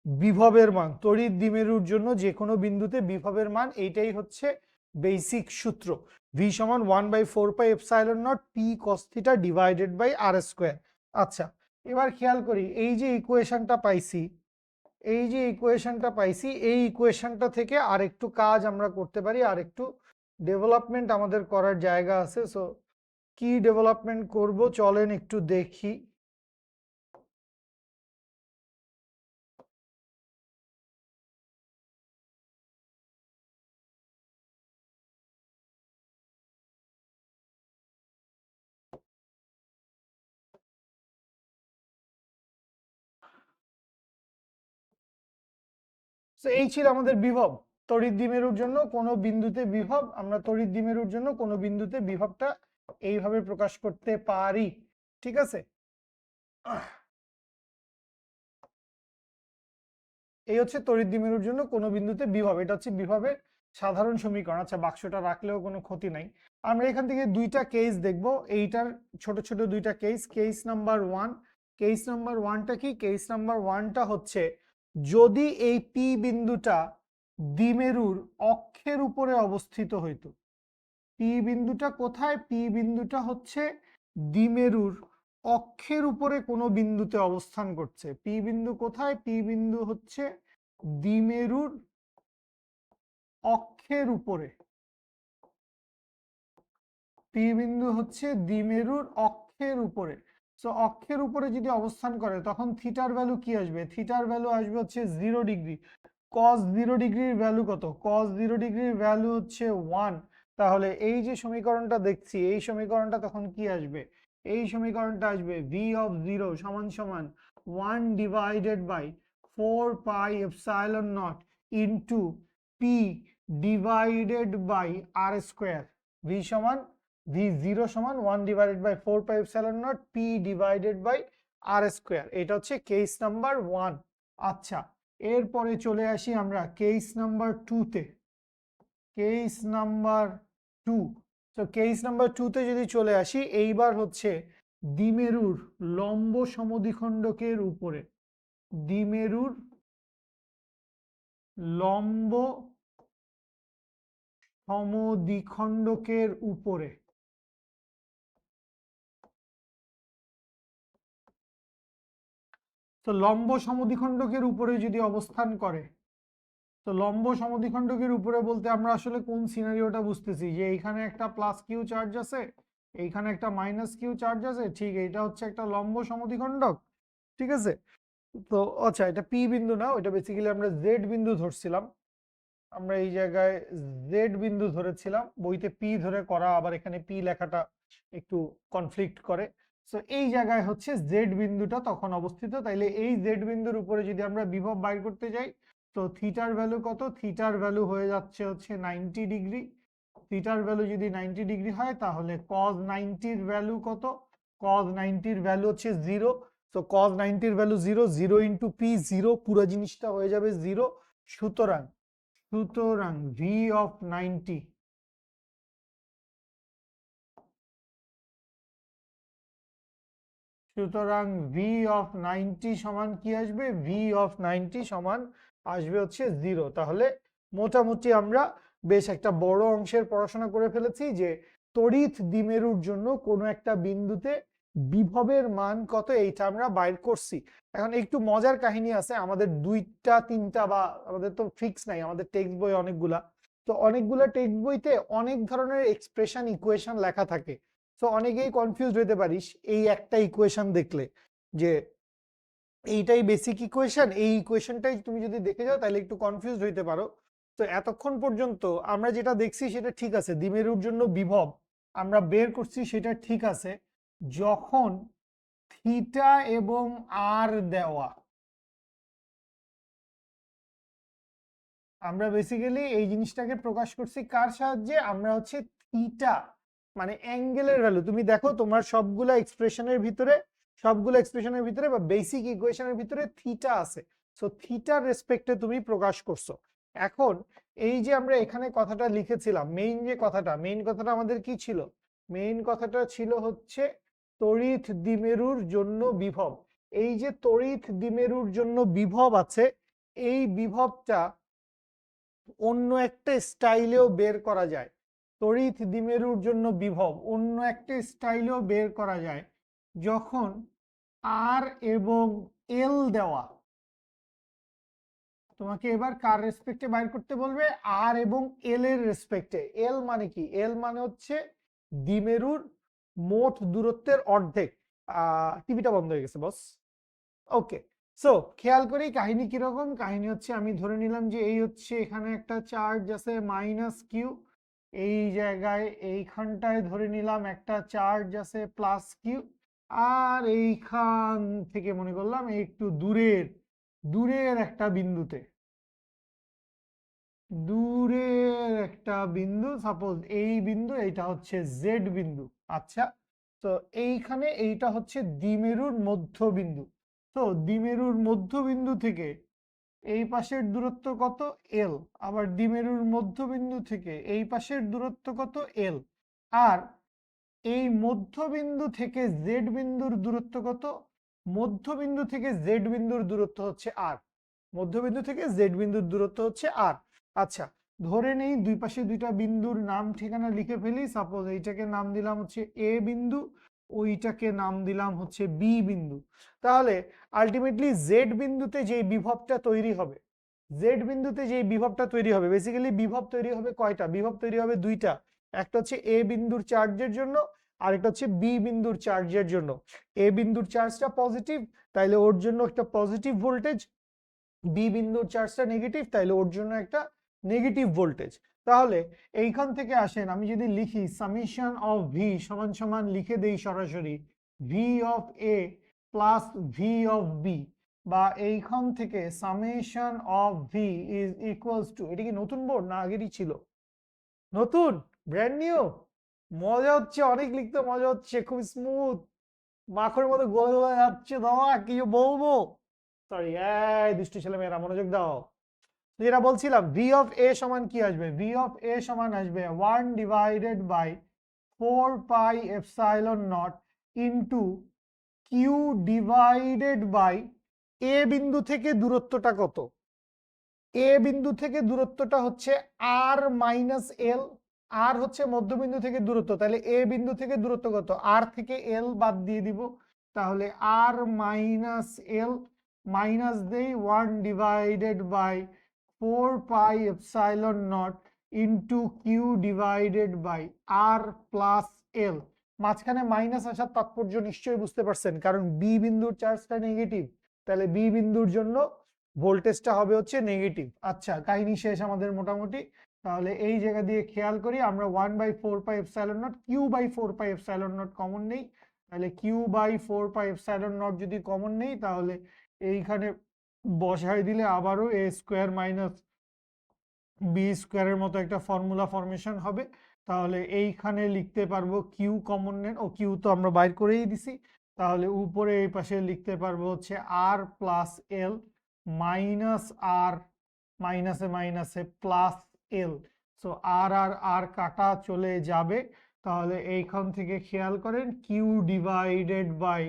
বিভবের মান, তড়িৎ দ্বিমেরুর জন্য যে কোনো বিন্দুতে বিভবের মান, এইটাই হচ্ছে বেসিক সূত্র। ভি সমান 1/4πε0 P cos theta divided by R square. আচ্ছা, এবার খেয়াল করি এই যে ইকুয়েশনটা পাইছি, এই যে ইকুয়েশনটা পাইছি, এই ইকুয়েশনটা থেকে আরেকটু কাজ আমরা করতে পারি, আরেকটু ডেভেলপমেন্ট আমাদের করার জায়গা আছে। সো কি ডেভেলপমেন্ট করব চলেন একটু দেখি। তো এই ছিল আমাদের বিভব। তড়িৎ দ্বিমেরুর জন্য কোনো বিন্দুতে বিভব, আমরা তড়িৎ দ্বিমেরুর জন্য কোনো বিন্দুতে বিভবটা এইভাবে প্রকাশ করতে পারি। ঠিক আছে, এই হচ্ছে তড়িৎ দ্বিমেরুর জন্য কোনো বিন্দুতে বিভব, এটা হচ্ছে বিভবের সাধারণ সমীকরণ। আচ্ছা, বাক্সটা রাখলেও কোনো ক্ষতি নাই। আমরা এখান থেকে দুইটা কেস দেখব, এইটার ছোট ছোট দুইটা case. Case number one, case number ওয়ানটা কি, কেস নাম্বার ওয়ানটা হচ্ছে যদি এই পি বিন্দুটা দ্বিমেরুর অক্ষের উপরে অবস্থিত হইতো। পি বিন্দুটা কোথায়? পি বিন্দুটা হচ্ছে দ্বিমেরুর অক্ষের উপরে কোনো বিন্দুতে অবস্থান করছে। পি বিন্দু কোথায়? পি বিন্দু হচ্ছে দ্বিমেরুর অক্ষের উপরে। পি বিন্দু হচ্ছে দ্বিমেরুর অক্ষের উপরে। সো অক্ষের উপরে যদি অবস্থান করে তখন থিটার ভ্যালু কি আসবে? থিটার ভ্যালু আসবে হচ্ছে 0 ডিগ্রি। কস 0 ডিগ্রির ভ্যালু কত? কস 0 ডিগ্রির ভ্যালু হচ্ছে 1। তাহলে এই যে সমীকরণটা দেখছি, এই সমীকরণটা তখন কি আসবে? এই সমীকরণটা আসবে ভি অফ 0 সমান সমান 1 divided by 4 pi epsilon naught into P divided by R square. V সমান v0 সমান 1 divided by 4 pi epsilon naught p divided by R square. এটা হচ্ছে কেস নাম্বার 1। আচ্ছা, এরপরে চলে আসি আমরা কেস নাম্বার 2 তে। Case number 2। তো কেস নাম্বার 2 তে যদি চলে আসি, এইবার হচ্ছে দ্বিমেরুর লম্ব সমদ্বিখণ্ডকের উপরে। দ্বিমেরুর লম্ব সমদ্বিখণ্ডকের উপরে। তো লম্ব সমদ্বিখণ্ডকের উপরে যদি অবস্থান করে, তো লম্ব সমদ্বিখণ্ডকের উপরে বলতে আমরা আসলে কোন সিনারিওটা বুঝতেছি? যে এইখানে একটা প্লাস কিউ চার্জ আছে, এইখানে একটা মাইনাস কিউ চার্জ আছে, ঠিক এইটা হচ্ছে একটা লম্ব সমদ্বিখণ্ডক। ঠিক আছে, তো আচ্ছা এটা পি বিন্দু না, ওইটা বেসিক্যালি আমরা জেড বিন্দু ধরছিলাম। আমরা এই জায়গায় জেড বিন্দু ধরেছিলাম, বইতে পি ধরে করা, আবার এখানে পি লেখাটা একটু কনফ্লিক্ট করে। সো এই জায়গায় হচ্ছে জেড বিন্দুটা তখন অবস্থিত। তাইলে এই জেড বিন্দুর উপরে যদি আমরা বিভব বাইর করতে যাই, তো থিটার ভ্যালু কত? থিটার ভ্যালু হয়ে যাচ্ছে হচ্ছে 90 ডিগ্রি। থিটার ভ্যালু যদি 90 ডিগ্রি হয় তাহলে কজ 90-র ভ্যালু কত? কজ 90-র ভ্যালু হচ্ছে 0। তো কজ 90-র ভ্যালু 0, 0 ইন্টু পি 0, পুরো জিনিসটা হয়ে যাবে 0। সুতরাং সুতরাং ভি অফ 90, সুতরাং ভি অফ 90 সমান কি আসবে? ভি অফ 90 সমান আসবে হচ্ছে 0। তাহলে মোটামুটি আমরা বেশ একটা বড় অংশের পড়াশোনা করে ফেলেছি যে তড়িৎ দ্বিমেরুর জন্য কোনো একটা বিন্দুতে বিভবের মান কত এইটা আমরা বাইর করছি। এখন একটু মজার কাহিনী আছে, আমাদের 2টা 3টা বা আমাদের তো ফিক্স নাই, আমাদের টেক্সট বই অনেকগুলা। তো অনেকগুলা টেক্সট বইতে অনেক ধরনের এক্সপ্রেশন ইকুয়েশন লেখা থাকে। তো অনেকেই কনফিউজ হতে পারিস এই একটা ইকুয়েশন দেখলে, যে এইটাই বেসিক ইকুয়েশন, এই ইকুয়েশনটাই তুমি যদি দেখে যাও তাহলে একটু কনফিউজ হইতে পারো। তো এতক্ষণ পর্যন্ত আমরা যেটা দেখছি সেটা ঠিক আছে, দ্বিমেরুর জন্য বিভব আমরা বের করছি সেটা ঠিক আছে, যখন থিটা এবং আর দেওয়া। আমরা বেসিক্যালি এই জিনিসটাকে প্রকাশ করছি কার সাহায্যে? আমরা হচ্ছে থিটা মানে অ্যাঙ্গেলের ভ্যালু। তুমি দেখো তোমার সবগুলো এক্সপ্রেশনের ভিতরে বা বেসিক ইকুয়েশনের ভিতরে থিটা আছে। সো থিটার রেসপেক্টে তুমি প্রকাশ করছো। এখন এই যে আমরা এখানে কথাটা লিখেছিলাম, মেইন কথাটা আমাদের কি ছিল? মেইন কথাটা ছিল হচ্ছে তড়িৎ দ্বিমেরুর জন্য বিভব। এই যে তড়িৎ দ্বিমেরুর জন্য বিভব আছে, এই বিভবটা অন্য একটা স্টাইলেও বের করা যায়। তড়িৎ দ্বিমেরুর জন্য বিভব অন্য একটা স্টাইলেও বের করা যায় যখন আর এবং এল দেওয়া। তোমাকে এবার কার রেসপেক্টে বাইর করতে বলবে? আর এবং এল এর রেসপেক্টে। এল মানে কি? এল মানে হচ্ছে দ্বিমেরুর মোট দূরত্বের অর্ধেক। টিভিটা বন্ধ হয়ে গেছে বস। ওকে, সো খেয়াল করি কাহিনী কিরকম। কাহিনী হচ্ছে আমি ধরে নিলাম যে এই হচ্ছে এখানে একটা চার্জ আছে মাইনাস কিউ, এই জায়গায় এইখানটায় ধরে নিলাম একটা চার্জ আছে প্লাস কিউ, আর এইখান থেকে মনে করলাম একটু দূরের দূরের একটা বিন্দুতে, দূরের একটা বিন্দু, সাপোজ এই বিন্দু, এইটা হচ্ছে জেড বিন্দু। আচ্ছা, তো এইখানে এইটা হচ্ছে দ্বিমেরুর মধ্যবিন্দু। তো দ্বিমেরুর মধ্যবিন্দু থেকে এই পাশের দূরত্ব কত? এল। আবার দ্বিমেরুর মধ্যবিন্দু থেকে এই পাশের দূরত্ব কত? এল। আর এই মধ্যবিন্দু থেকে জেড বিন্দুর দূরত্ব কত? মধ্যবিন্দু থেকে জেড বিন্দুর দূরত্ব হচ্ছে আর। মধ্যবিন্দু থেকে জেড বিন্দুর দূরত্ব হচ্ছে আর। আচ্ছা, ধরে নেই দুই পাশে দুইটা বিন্দুর নাম ঠিকানা লিখে ফেলি। সাপোজ এইটাকে নাম দিলাম হচ্ছে এ বিন্দু, ওইটাকে নাম দিলাম হচ্ছে বি বিন্দু। তাহলে আলটিমেটলি জেড বিন্দুতে যে বিভবটা তৈরি হবে, জেড বিন্দুতে যে বিভবটা তৈরি হবে, বেসিক্যালি বিভব তৈরি হবে কয়টা? বিভব তৈরি হবে দুইটা। একটা হচ্ছে এ বিন্দুর চার্জের জন্য, আর একটা হচ্ছে বি বিন্দুর চার্জের জন্য। এ বিন্দুর চার্জটা পজিটিভ, তাইলে ওর জন্য একটা পজিটিভ ভোল্টেজ। বি বিন্দুর চার্জটা নেগেটিভ, তাইলে ওর জন্য একটা নেগেটিভ ভোল্টেজ। তাহলে এইখান থেকে আসেন, আমি যদি লিখি সামেশন অফ ভি সমান সমান লিখে দেই সরাসরি V of A plus V of B, বা এইখান থেকে summation of V is equals to, এটা কি নতুন বোর্ড না আগেরই ছিল? নতুন, ব্র্যান্ড নিউ। মজা হচ্ছে, অনেক লিখতে মজা হচ্ছে, খুব স্মুথ, মাখনের মতো গোলা গোলা যাচ্ছে। দাও কি বলবো, সরি, এই দুষ্টু ছেলে মেয়েরা মনোযোগ দাও। যেটা বলছিলাম, ভি অফ এ সমান কি আসবে? ভি অফ এ সমান আসবে 1/4πε0 ইন্টু কিউ ডিভাইডেড বাই এ বিন্দু থেকে দূরত্বটা কত? এ বিন্দু থেকে দূরত্বটা হচ্ছে আর মাইনাস এল। আর হচ্ছে মধ্যবিন্দু থেকে দূরত্ব, তাহলে এ বিন্দু থেকে দূরত্ব কত? আর থেকে এল বাদ দিয়ে দিব, তাহলে আর মাইনাস এল, মাইনাস দেই 1/4πε0 into Q divided by R plus L. মাঝখানে মাইনাস আসার তাৎপর্য নিশ্চয়ই বুঝতে পারছেন, কারণ বি বিন্দুর চার্জটা নেগেটিভ, তাহলে বি বিন্দুর জন্য ভোল্টেজটা হবে হচ্ছে নেগেটিভ। আচ্ছা, কাহিনী শেষ আমাদের মোটামুটি। তাহলে এই জায়গা দিয়ে খেয়াল করি, আমরা 1/4πε0 q/4πε0 কমন নেই, তাহলে q/4πε0 যদি কমন নেই, তাহলে এইখানে বসাই দিলে আবারও এ স্কোয়ার মাইনাস বি স্কোয়ারের মতো একটা ফর্মুলা ফরমেশন হবে। তাহলে এইখানে লিখতে পারবো কিউ কমন নেন, ও কিউ তো আমরা বাইর করেই দিছি, তাহলে উপরে এই পাশে লিখতে পারবো হচ্ছে আর প্লাস এল মাইনাস আর, মাইনাসে মাইনাসে প্লাস এল। সো আর আর আর কাটা চলে যাবে। তাহলে এইখান থেকে খেয়াল করেন Q divided by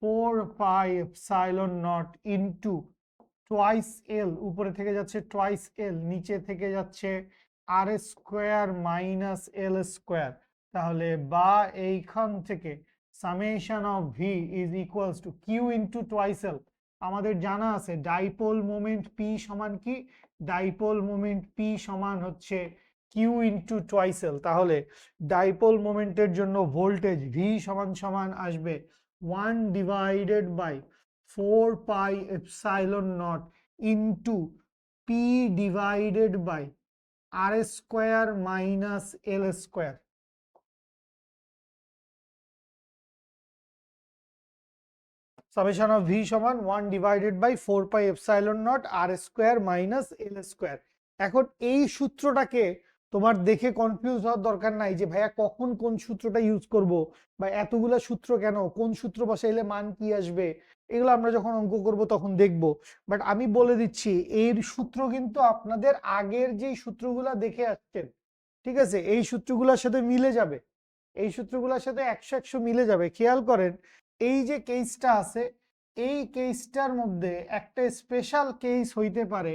4πε0 into twice L, উপরে থেকে যাচ্ছে টোয়াইস এল, নিচে থেকে যাচ্ছে R square minus L square. তাহলে বা এইখান থেকে summation of V is equals to Q into twice L. আমাদের জানা আছে ডাইপোল মোমেন্ট পি সমান কি? ডাইপোল মোমেন্ট পি সমান হচ্ছে কিউ ইন্টু টোয়াইস এল। তাহলে ডাইপোল মোমেন্টের জন্য ভোল্টেজ ভি সমান সমান আসবে 1/4πε0 into P divided by R square minus L square. Summation of V সমান 1/4πε0 R square minus L square. এখন এই সূত্রটাকে তোমার দেখে কনফিউজ হওয়ার দরকার নাই যে ভাইয়া কখন কোন সূত্রটা ইউজ করব, বা এতগুলা সূত্র কেন, কোন সূত্র বসাইলে মান কি আসবে, এগুলো আমরা যখন অঙ্ক করব তখন দেখব। বাট আমি বলে দিচ্ছি, এর সূত্র কিন্তু আপনাদের আগের যেই সূত্রগুলা দেখে আসছেন, ঠিক আছে, এই সূত্রগুলোর সাথে মিলে যাবে, এই সূত্রগুলোর সাথে 100 মিলে যাবে। খেয়াল করেন, এই যে কেসটা আছে, এই কেসটার মধ্যে একটা স্পেশাল কেস হইতে পারে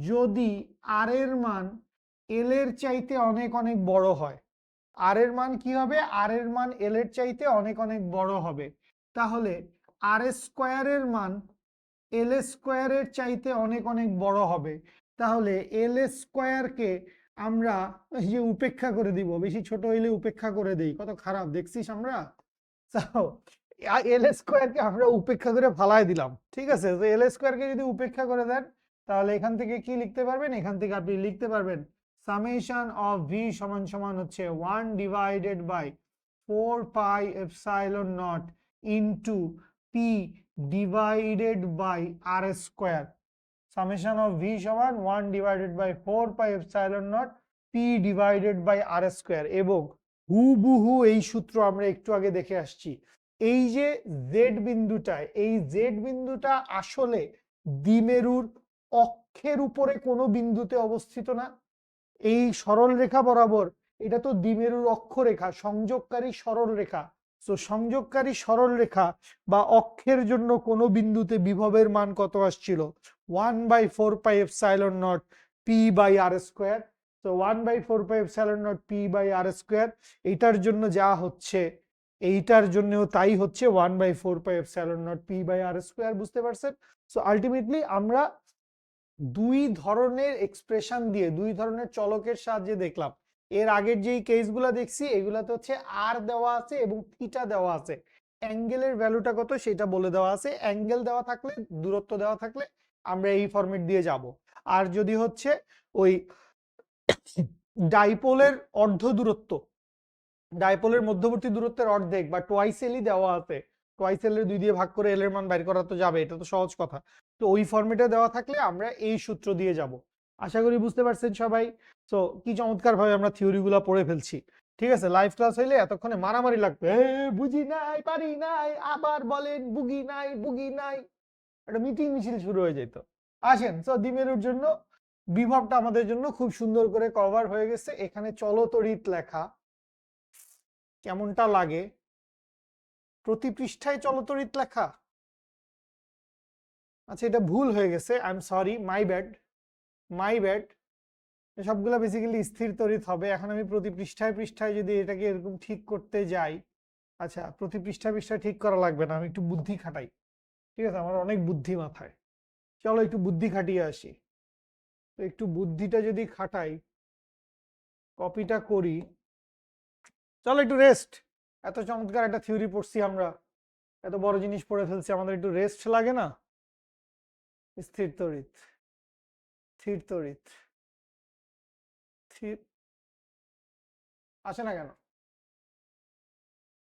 যদি আর এর মান এল এর চাইতে অনেক অনেক বড় হয়। আর এর মান কি হবে? আর এর মান এল এর চাইতে অনেক অনেক বড় হবে। তাহলে আর স্কোয়ারের মান এল স্কোয়ারের চাইতে অনেক অনেক বড় হবে। তাহলে এল স্কোয়ারকে আমরা এই যে উপেক্ষা করে দিব, বেশি ছোট হইলে উপেক্ষা করে দেই, কত খারাপ দেখছিস আমরা। এল স্কোয়ারকে আমরা উপেক্ষা করে ফালাই দিলাম, ঠিক আছে। তো এল স্কোয়ারকে যদি উপেক্ষা করে দেন, তাহলে এখান থেকে কি লিখতে পারবেন? এখান থেকে আপনি লিখতে পারবেন সামেশন অফ ভি সমান সমান হচ্ছে 1/4πε0 into P divided by R square. Summation of V সমান 1/4πε0 P divided by R square. এবং হুবহু এই সূত্র আমরা একটু আগে দেখে আসছি। এই যে জেড বিন্দুটা, এই জেড বিন্দুটা আসলে দ্বিমেরুর অক্ষের উপরে কোনো বিন্দুতে অবস্থিত না। এই সরল রেখা বরাবর, এটা তো দ্বিমেরুর অক্ষরেখা, সংযোগকারী সরল রেখা। তো সংযোগকারী সরলরেখা বা অক্ষের জন্য কোনো বিন্দুতে বিভবের মান কত আসছিল? 1/4πε0 p/r²। তো 1/4πε0 p/r², এইটার জন্য যা হচ্ছে এইটার জন্যও তাই হচ্ছে 1/4πε0 p/r²। বুঝতে পারছেন? সো আলটিমেটলি আমরা দুই ধরনের এক্সপ্রেশন দিয়ে, দুই ধরনের চলকের সাহায্যে দেখলাম। এর আগের যেই কেসগুলো দেখছি এগুলাতে হচ্ছে আর দেওয়া আছে এবং থিটা দেওয়া আছে, অ্যাঙ্গেলের ভ্যালুটা কত সেটা বলে দেওয়া আছে। অ্যাঙ্গেল দেওয়া থাকলে, দূরত্ব দেওয়া থাকলে আমরা এই ফরম্যাট দিয়ে যাব। আর যদি হচ্ছে ওই ডাইপোলের অর্ধ দূরত্ব, ডাইপোলের মধ্যবর্তী দূরত্বের অর্ধেক বা টোয়াইস এলই দেওয়া আছে, টোয়াইস এল এর 2 দিয়ে ভাগ করে এল এর মান বের করা তো যাবে, এটা তো সহজ কথা। তো ওই ফরম্যাটে দেওয়া থাকলে আমরা এই সূত্র দিয়ে যাব। আশা করি বুঝতে পারছেন সবাই। তো কি চমৎকার ভাবে আমরা থিওরিগুলো পড়ে ফেলছি। ঠিক আছে, লাইভ ক্লাস হইলে এতক্ষণে মারামারি লাগতো, বুঝি নাই, পারি নাই, আবার বলেন বুগি নাই, বুগি নাই, একটা মিটিং মিছিল শুরু হয়ে যেত। আসেন, তো দ্বিমেরুর জন্য বিভবটা আমাদের জন্য খুব সুন্দর করে কভার হয়ে গেছে। এখানে চলতড়িৎ লেখা কেমনটা লাগে? প্রতি পৃষ্ঠায় চলতড়িৎ লেখা? আচ্ছা, এটা ভুল হয়ে গেছে, I am sorry, my bad, my bad. সবগুলা বেসিক্যালি স্থির তড়িৎ হবে। এখন আমি প্রতি পৃষ্ঠায় পৃষ্ঠায় যদি এটাকে এরকম ঠিক করতে যাই, আচ্ছা প্রতি পৃষ্ঠায় পৃষ্ঠায় ঠিক করা লাগবে না, আমি একটু বুদ্ধি খাটাই। ঠিক আছে, আমার অনেক বুদ্ধি মাথায়, চলো একটু বুদ্ধি খাটিয়ে আসি। তো একটু বুদ্ধিটা যদি খাটাই, কপিটা করি, চলো একটু রেস্ট। এত চমৎকার একটা থিওরি পড়ছি আমরা, এত বড় জিনিস পড়ে ফেলছি, আমাদের একটু রেস্ট লাগে না? স্থির তড়িৎ, স্থির তড়িৎ, স্থির আসে না কেন?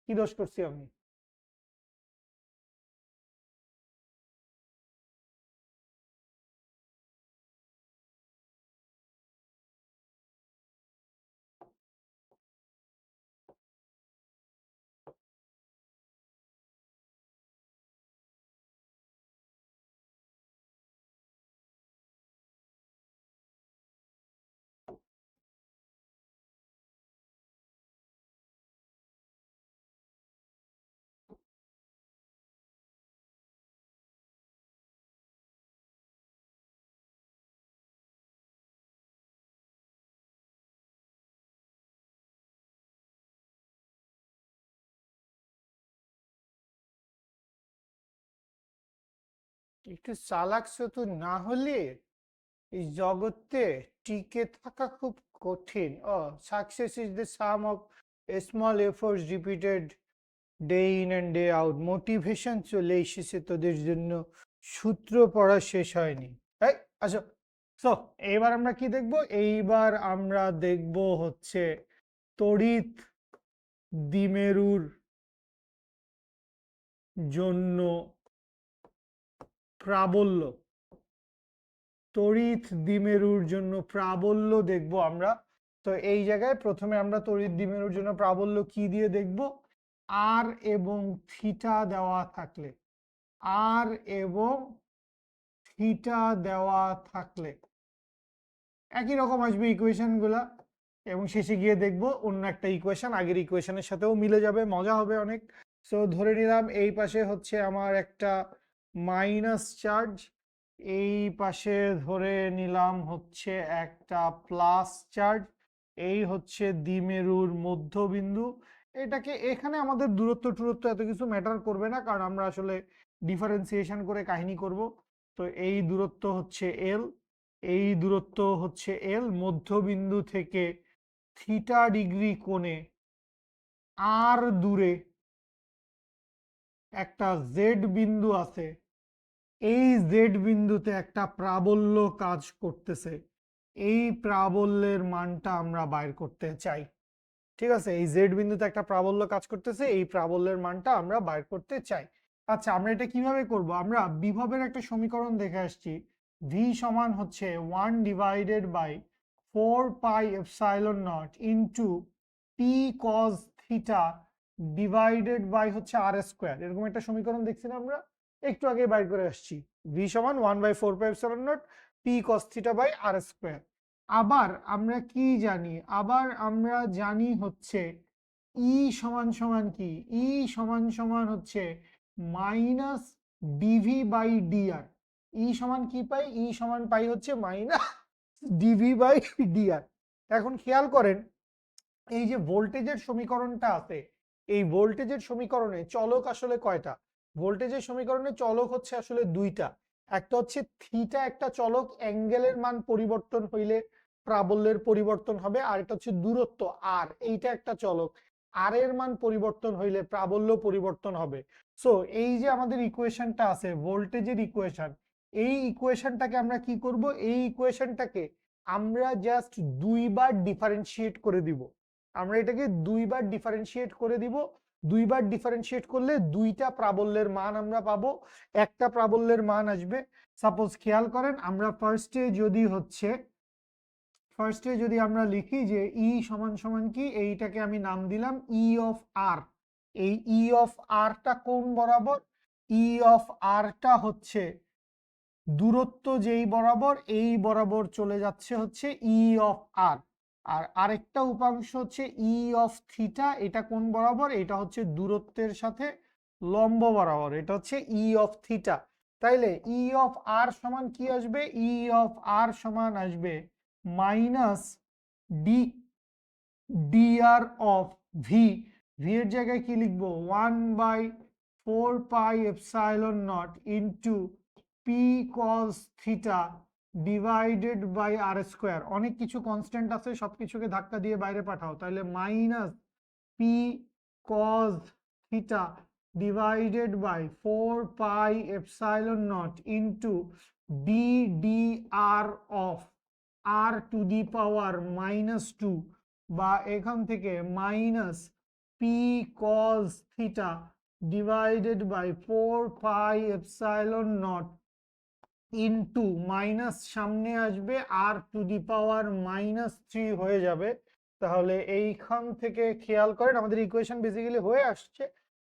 কি দোষ করছি আমি? একটু চালাক চতুর না হলে এই জগতে টিকে থাকা খুব কঠিন। ও, success is the sum of small efforts repeated day in and day out. Motivation চলে এসেছে তোদের জন্য, সূত্র পড়া শেষ হয়নি। এই আচ্ছা, তো এইবার আমরা কি দেখব? এইবার আমরা দেখব হচ্ছে তড়িৎ দ্বিমেরুর জন্য প্রাবল্য। তড়িৎ দ্বিমেরুর জন্য প্রাবল্য দেখব আমরা। তো এই জায়গায় প্রথমে আমরা তড়িৎ দ্বিমেরুর জন্য প্রাবল্য কি দিয়ে দেখব? আর এবং থিটা দেওয়া থাকলে, আর এবং থিটা দেওয়া থাকলে একই রকম আসবে ইকুয়েশন গুলা, এবং শেষে গিয়ে দেখব অন্য একটা ইকুয়েশন আগের ইকুয়েশনের সাথেও মিলে যাবে, মজা হবে অনেক। সো ধরে নিলাম এই পাশে হচ্ছে আমার একটা মাইনাস চার্জ, এই পাশে ধরে নিলাম হচ্ছে একটা প্লাস চার্জ, এই হচ্ছে দ্বিমেরুর মধ্যবিন্দু। এটাকে এখানে আমাদের দূরত্ব টুরত্ব এত কিছু ম্যাটার করবে না, কারণ আমরা আসলে ডিফারেন্সিয়েশন করে কাহিনী করব। তো এই দূরত্ব হচ্ছে এল, এই দূরত্ব হচ্ছে এল। মধ্যবিন্দু থেকে থিটা ডিগ্রি কোণে আর দূরে একটা জেড বিন্দু আছে, এই জেড বিন্দুতে একটা প্রাবল্য কাজ করতেছে, এই প্রাবল্যের মানটা আমরা বাইর করতে চাই। ঠিক আছে, এই জেড বিন্দুতে একটা প্রাবল্য কাজ করতেছে, এই প্রাবল্যের মানটা আমরা বাইর করতে চাই। আচ্ছা, আমরা এটা কিভাবে করব? আমরা বিভবের একটা সমীকরণ দেখে আসছি, ভি সমান হচ্ছে 1/4πε0 into P cos theta divided by হচ্ছে আর স্কোয়ার। এরকম একটা সমীকরণ দেখছি না আমরা, একটু আগে বাইর করে আসছি। ভি সমান 1/4πε0 P cos theta by R square. আবার আমরা কি জানি? আবার আমরা জানি হচ্ছে ই সমান সমান কি, ই সমান সমান হচ্ছে মাইনাস ডিভি বাই ডিআর। ই সমান কি পাই, ই সমান পাই হচ্ছে মাইনাস ডিভি বাই ডিআর। এখন খেয়াল করেন এই যে ভোল্টেজের সমীকরণটা আছে, এই ভোল্টেজের সমীকরণে চলক আসলে কয়টা? ভোল্টেজের সমীকরণে চলক হচ্ছে আসলে দুইটা। একটা হচ্ছে থিটা একটা চলক, অ্যাঙ্গেলের মান পরিবর্তন হইলে প্রাবল্যের পরিবর্তন হবে, আর এটা হচ্ছে দূরত্ব আর, এইটা একটা চলক, আর এর মান পরিবর্তন হইলে প্রাবল্য পরিবর্তন হবে। সো এই যে আমাদের ইকুয়েশনটা আছে ভোল্টেজের ইকুয়েশন, এই ইকুয়েশনটাকে আমরা কি করব, এই ইকুয়েশনটাকে আমরা জাস্ট দুইবার ডিফারেন্সিয়েট করে দিব। আমরা এটাকে দুইবার ডিফারেন্সিয়েট করে দিব। দুইবার ডিফারেন্সিয়েট করলে দুইটা প্রাবল্যের মান আমরা পাবো, একটা প্রাবল্যের মান আসবে। সাপোজ খেয়াল করেন আমরা ফার্স্টে যদি আমরা লিখি যে ই সমান সমান কি, এইটাকে আমি নাম দিলাম ই অফ আর। এই ই অফ আরটা কোন বরাবর, ই অফ আরটা হচ্ছে দূরত্ব যেই বরাবর, এই বরাবর চলে যাচ্ছে হচ্ছে ই অফ আর। আর আরেকটা উপাংশ হচ্ছে ই অফ থিটা, এটা কোন বরাবর, এটা হচ্ছে দূরত্বের সাথে লম্ব বরাবর, এটা হচ্ছে ই অফ থিটা। তাইলে ই অফ আর সমান কি আসবে, ই অফ আর সমান আসবে minus D DR of V. V এর জায়গায় কি লিখবো, 1/4πε0 into P cos theta divided by R square. অনেক কিছু কনস্ট্যান্ট আছে, সবকিছুকে ধাক্কা দিয়ে বাইরে পাঠাও, তাহলে minus P cos theta divided by 4πε0 into D D R of R to the power -2, বা এখান থেকে minus P cos theta divided by 4πε0 into minus সামনে আসবে আর টু দি পাওয়ার -3 হয়ে যাবে। তাহলে এইখান থেকে খেয়াল করেন আমাদের ইকুয়েশন বেসিক্যালি হয়ে আসছে।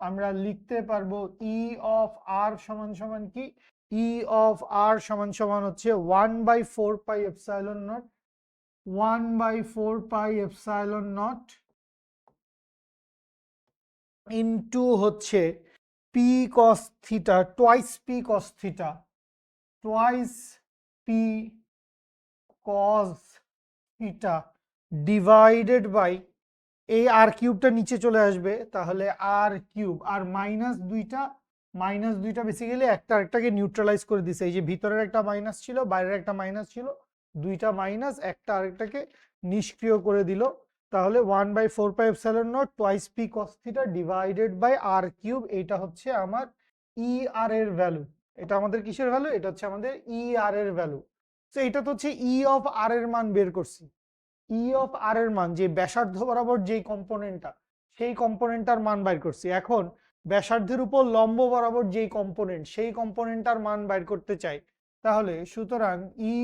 আমরা লিখতে পারবো ই অফ আর সমান সমান কি, ই অফ আর সমান সমান হচ্ছে 1/4πε0, 1/4πε0 ইন্টু হচ্ছে P cos theta, twice P cos theta, twice P cos theta divided by, এই আর কিউবটা নিচে চলে আসবে, তাহলে আর কিউব আর মাইনাস দুইটা বেসিক্যালি একটা আরেকটাকে নিউট্রালাইজ করে দিছে। এই যে ভিতরের একটা মাইনাস ছিল, বাইরের একটা মাইনাস ছিল, দুইটা মাইনাস একটা আরেকটাকে নিষ্ক্রিয় করে দিল। তাহলে 1/4πε0 twice P cos theta divided by R cube, এইটা হচ্ছে আমার ই আর এর ভ্যালু। এটা আমাদের কিসের ভ্যালু, এটা হচ্ছে আমাদের ই আর এর ভ্যালু। তো এটা তো হচ্ছে ই অফ আর এর মান বের করছি। ই অফ আর এর মান, যে ব্যাসার্ধ বরাবর যেই কম্পোনেন্টটা, সেই কম্পোনেন্টটার মান বাইর করছি। এখন ব্যাসার্ধের উপর লম্ব বরাবর যেই কম্পোনেন্ট, সেই কম্পোনেন্টটার মান বাইর করতে চাই। তাহলে সুতরাং ই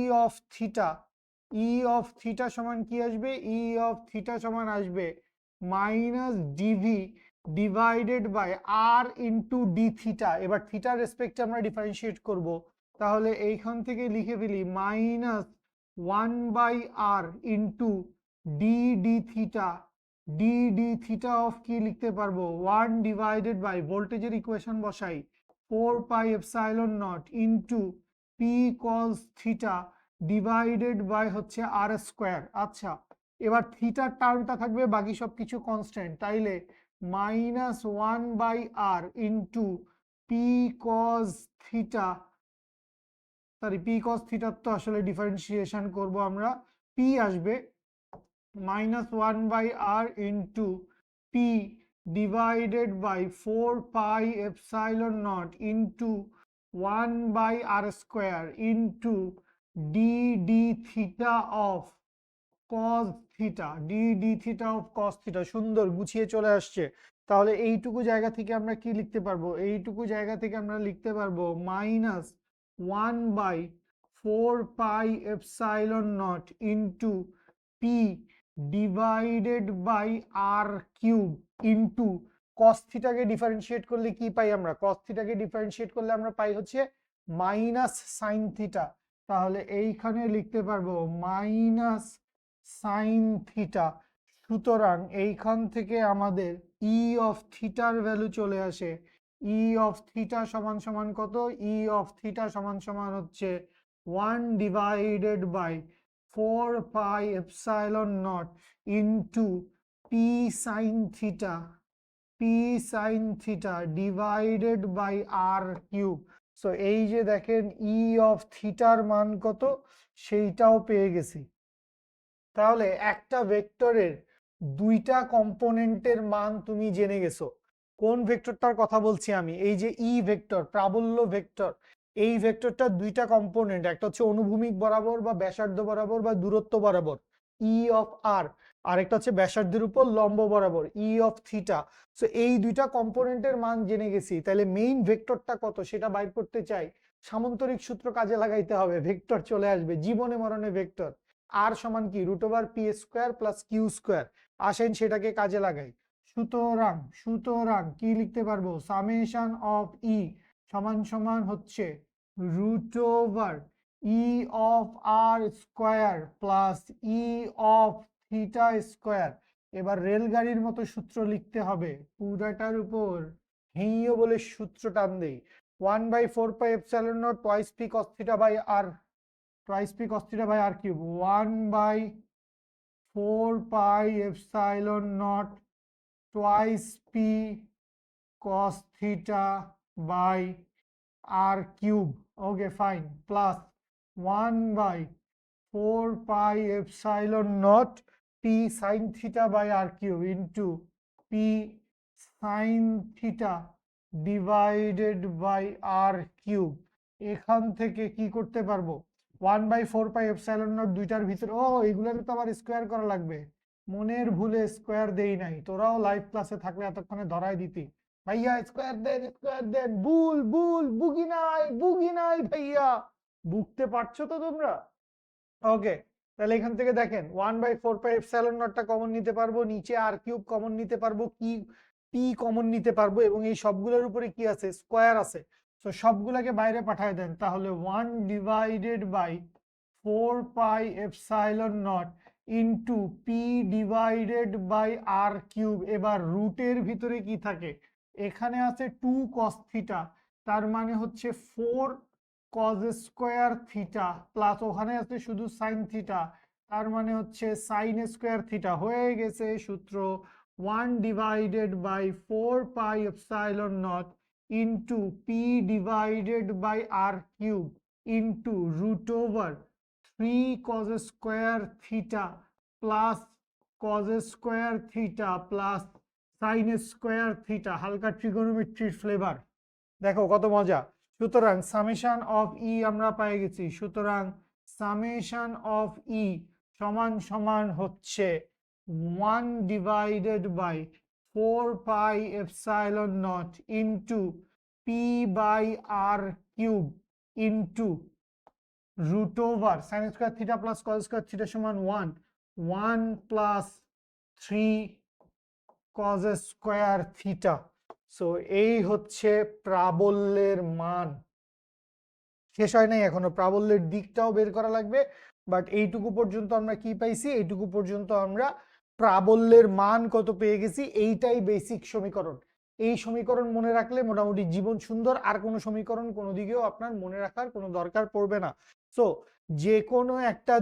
অফ থিটা সমান কি আসবে, ই অফ থিটা সমান আসবে minus dV divided by R into d theta. এবার থিটার রেসপেক্টে আমরা ডিফারেন্সিয়েট করব, তাহলে এইখান থেকে লিখে ফেলি minus 1/r into D D theta, D D theta of কি লিখতে পারবো, 1 ডিভাইডেড বাই ভোল্টেজের ইকুয়েশন বসাই 4πε0 into P cos theta divided by হচ্ছে আর স্কোয়ার। আচ্ছা, এবার থিটার টার্মটা থাকবে, বাকি সব কিছু কনস্ট্যান্ট, তাইলে -1/r into P cos theta, sorry P cos থিটার তো আসলে ডিফারেন্সিয়েশন করব আমরা, পি আসবে -1/r into P divided by 4πε0 into 1/r square into D D theta of cos theta, D D theta of cos theta. সুন্দর গুছিয়ে চলে আসছে। তাহলে এইটুকু জায়গা থেকে আমরা কি লিখতে পারবো, এইটুকু জায়গা থেকে আমরা লিখতে পারবো -1/4πε0 into P divided by R cube into cos থিটাকে ডিফারেন্সিয়েট করলে কি পাই আমরা, কস থিটাকে ডিফারেন্সিয়েট করলে আমরা পাই হচ্ছে মাইনাস সাইন থিটা। তাহলে এইখানে লিখতে পারবো মাইনাস সাইন থিটা সুতরাং এইখান থেকে আমাদের ই অফ থিটার ভ্যালু চলে আসে। ই অফ থিটা সমান সমান কত? ই অফ থিটা সমান সমান হচ্ছে 1/4 pi epsilon naught into P sine theta, P sine theta divided by R cube. So এই যে দেখেন ই অফ থিটার মান কত সেইটাও পেয়ে গেছি। তাহলে একটা ভেক্টরের দুইটা কম্পোনেন্টের মান তুমি জেনে গেছো। কোন ভেক্টরটার কথা বলছি আমি? এই যে ই ভেক্টর, প্রাবল্য ভেক্টর। এই ভেক্টরটার দুইটা কম্পোনেন্ট, একটা হচ্ছে অনুভূমিক বরাবর বা ব্যাসার্ধ বরাবর বা দূরত্ব বরাবর ই অফ আর, আরেকটা হচ্ছে ব্যাসার্ধের উপর লম্ব বরাবর ই অফ থিটা। সো এই দুইটা কম্পোনেন্টের মান জেনে গেছি, তাহলে মেইন ভেক্টরটা কত সেটা বাইর করতে চাই। সামান্তরিক সূত্র কাজে লাগাইতে হবে, ভেক্টর চলে আসবে, জীবনে মরণে ভেক্টর। আর সমান কি √p² প্লাস কিউ স্কোয়ার। আসেন সেটাকে কাজে লাগাই। সুতরাং সুতরাং কি লিখতে পারবো? সামেশন অফ ই সমান সমান হচ্ছে √ই of R square plus E of theta square. এবার রেলগাড়ির মতো সূত্র লিখতে হবে, পুরাটার উপর হেইও বলে সূত্র টান দেই। 1/4 pi epsilon naught twice P cos theta by R, twice p cos theta by r cube, 1/4 pi epsilon naught twice p cos theta by r cube. Okay, fine. Plus 1/4 pi epsilon naught p sin theta by r cube into p sin theta divided by r cube. এখান থেকে কি করতে পারবো? 1/4 pi epsilon not দুইটার ভিতরে, ও এগুলোর তো আবার স্কোয়ার করা লাগবে। মনের ভুলে স্কোয়ার দেই নাই, তোরাও লাইভ ক্লাসে থাকলে এতক্ষণে ধরাই দিতি। ভাইয়া স্কোয়ার দেন, স্কোয়ার দেন, বুল বুল বুগি নাই, বুগি নাই ভাইয়া। বুঝতে পারছো তো তোমরা? ওকে, তাহলে এখান থেকে দেখেন 1/4 পাই এপসাইলন নটটা কমন নিতে পারবো, নিচে আর কিউব কমন নিতে পারবো, কি পি কমন নিতে পারবো, এবং এই সবগুলোর উপরে কি আছে? স্কোয়ার আছে। তো সবগুলোকে বাইরে পাঠায় দেন, তাহলে 1/4 pi epsilon naught into P divided by R cube. এবার রুটের ভিতরে কি থাকে? এখানে আছে 2 cos থিটা, তার মানে হচ্ছে 4 cos² থিটা, প্লাস ওখানে আছে শুধু সাইন থিটা, তার মানে হচ্ছে sin² থিটা। হয়ে গেছে সূত্র 1/4 pi epsilon naught into P divided by R cube into √3 cos² theta plus cos² theta plus sin² theta. হালকা ট্রিগোনোমেট্রির ফ্লেভার, দেখো কত মজা। সুতরাং সামেশন অফ ই আমরা পেয়ে গেছি। সুতরাং সামেশন অফ ই সমান সমান হচ্ছে 1/4 pi epsilon naught into P by R cube into √sin² theta plus cos² theta সমান 1 প্লাস 3 cos² থিটা। সো এই হচ্ছে প্রাবল্যের মান। শেষ হয় নাই এখনো, প্রাবল্যের দিকটাও বের করা লাগবে। বাট এইটুকু পর্যন্ত আমরা কি পাইছি? এইটুকু পর্যন্ত আমরা প্রাবল্যের মান কত পেয়ে গেছি, এইটাই বেসিক সমীকরণ। এই সমীকরণ মনে রাখলে মোটামুটি জীবন সুন্দর, আর কোনো সমীকরণ কোনো দিকেও আপনার মনে রাখার কোনো দরকার পড়বে না। সো যে কোনো একটা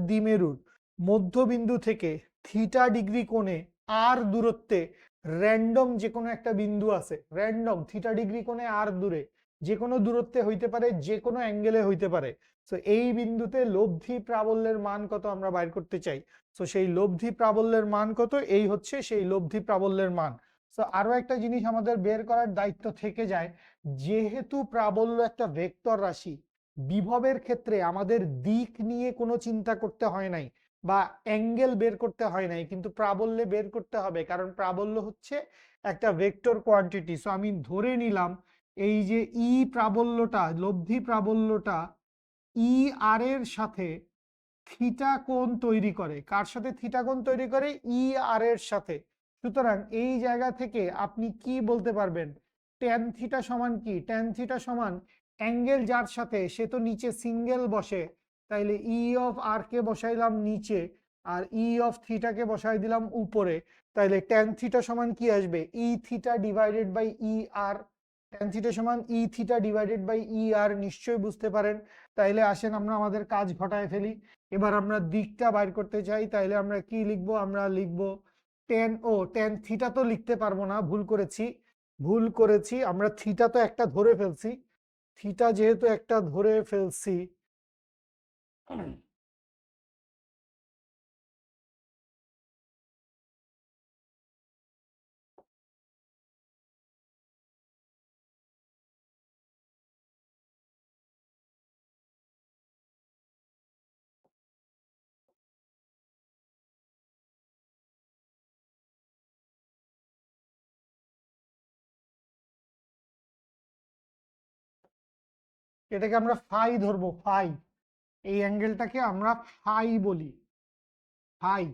দ্বিমেরুর মধ্যবিন্দু থেকে থিটা ডিগ্রি কোণে আর দূরত্বে র্যান্ডম যে কোনো একটা বিন্দু আছে, র্যান্ডম থিটা ডিগ্রি কোণে আর দূরে যে কোনো দূরত্বে হইতে পারে, যে কোনো অ্যাঙ্গেলে হইতে পারে। সো এই বিন্দুতে লব্ধি প্রাবল্যের মান কত আমরা বাইর করতে চাই। সো সেই লব্ধি প্রাবল্যের মান কত? এই হচ্ছে সেই লব্ধি প্রাবল্যের মান। সো আরো একটা জিনিস আমাদের বের করার দায়িত্ব থেকে যায়, যেহেতু প্রাবল্য একটা ভেক্টর রাশি, বিভবের ক্ষেত্রে আমাদের দিক নিয়ে কোনো চিন্তা করতে হয় নাই বা অ্যাঙ্গেল বের করতে হয় নাই, কিন্তু প্রাবল্যে বের করতে হবে, কারণ প্রাবল্য হচ্ছে একটা ভেক্টর কোয়ান্টিটি। সো আমি ধরে নিলাম এই যে ই প্রাবল্যটা, লব্ধি প্রাবল্যটা ই আর এর সাথে থিটা কোণ তৈরি করে। কার সাথে থিটা কোণ তৈরি করে? ই আর এর সাথে। সুতরাং এই জায়গা থেকে আপনি কি বলতে পারবেন? ট্যান থিটা সমান কি? ট্যান থিটা সমান অ্যাঙ্গেল যার সাথে, সে তো নিচে সিঙ্গেল বসে, তাইলে ই অফ আর কে বসাইলাম নিচে, আর ই অফ থিটাকে বসাই দিলাম উপরে, তাহলে ট্যান থিটা সমান কি আসবে, E theta divided by E R. Tan theta সমান E theta divided by E R, নিশ্চয়ই বুঝতে পারেন। তাইলে আসেন আমরা আমাদের কাজ ঘটায় ফেলি। এবার আমরা দিকটা বাইর করতে চাই, তাইলে আমরা কি লিখবো, আমরা লিখবো ট্যান থিটা তো লিখতে পারবো না, ভুল করেছি আমরা, থিটা তো একটা ধরে ফেলছি। থিটা যেহেতু একটা ধরে ফেলছি, এটাকে আমরা ফাই ধরবো, ফাই। এই অ্যাঙ্গেলটাকে আমরা ফাই বলি, ফাই।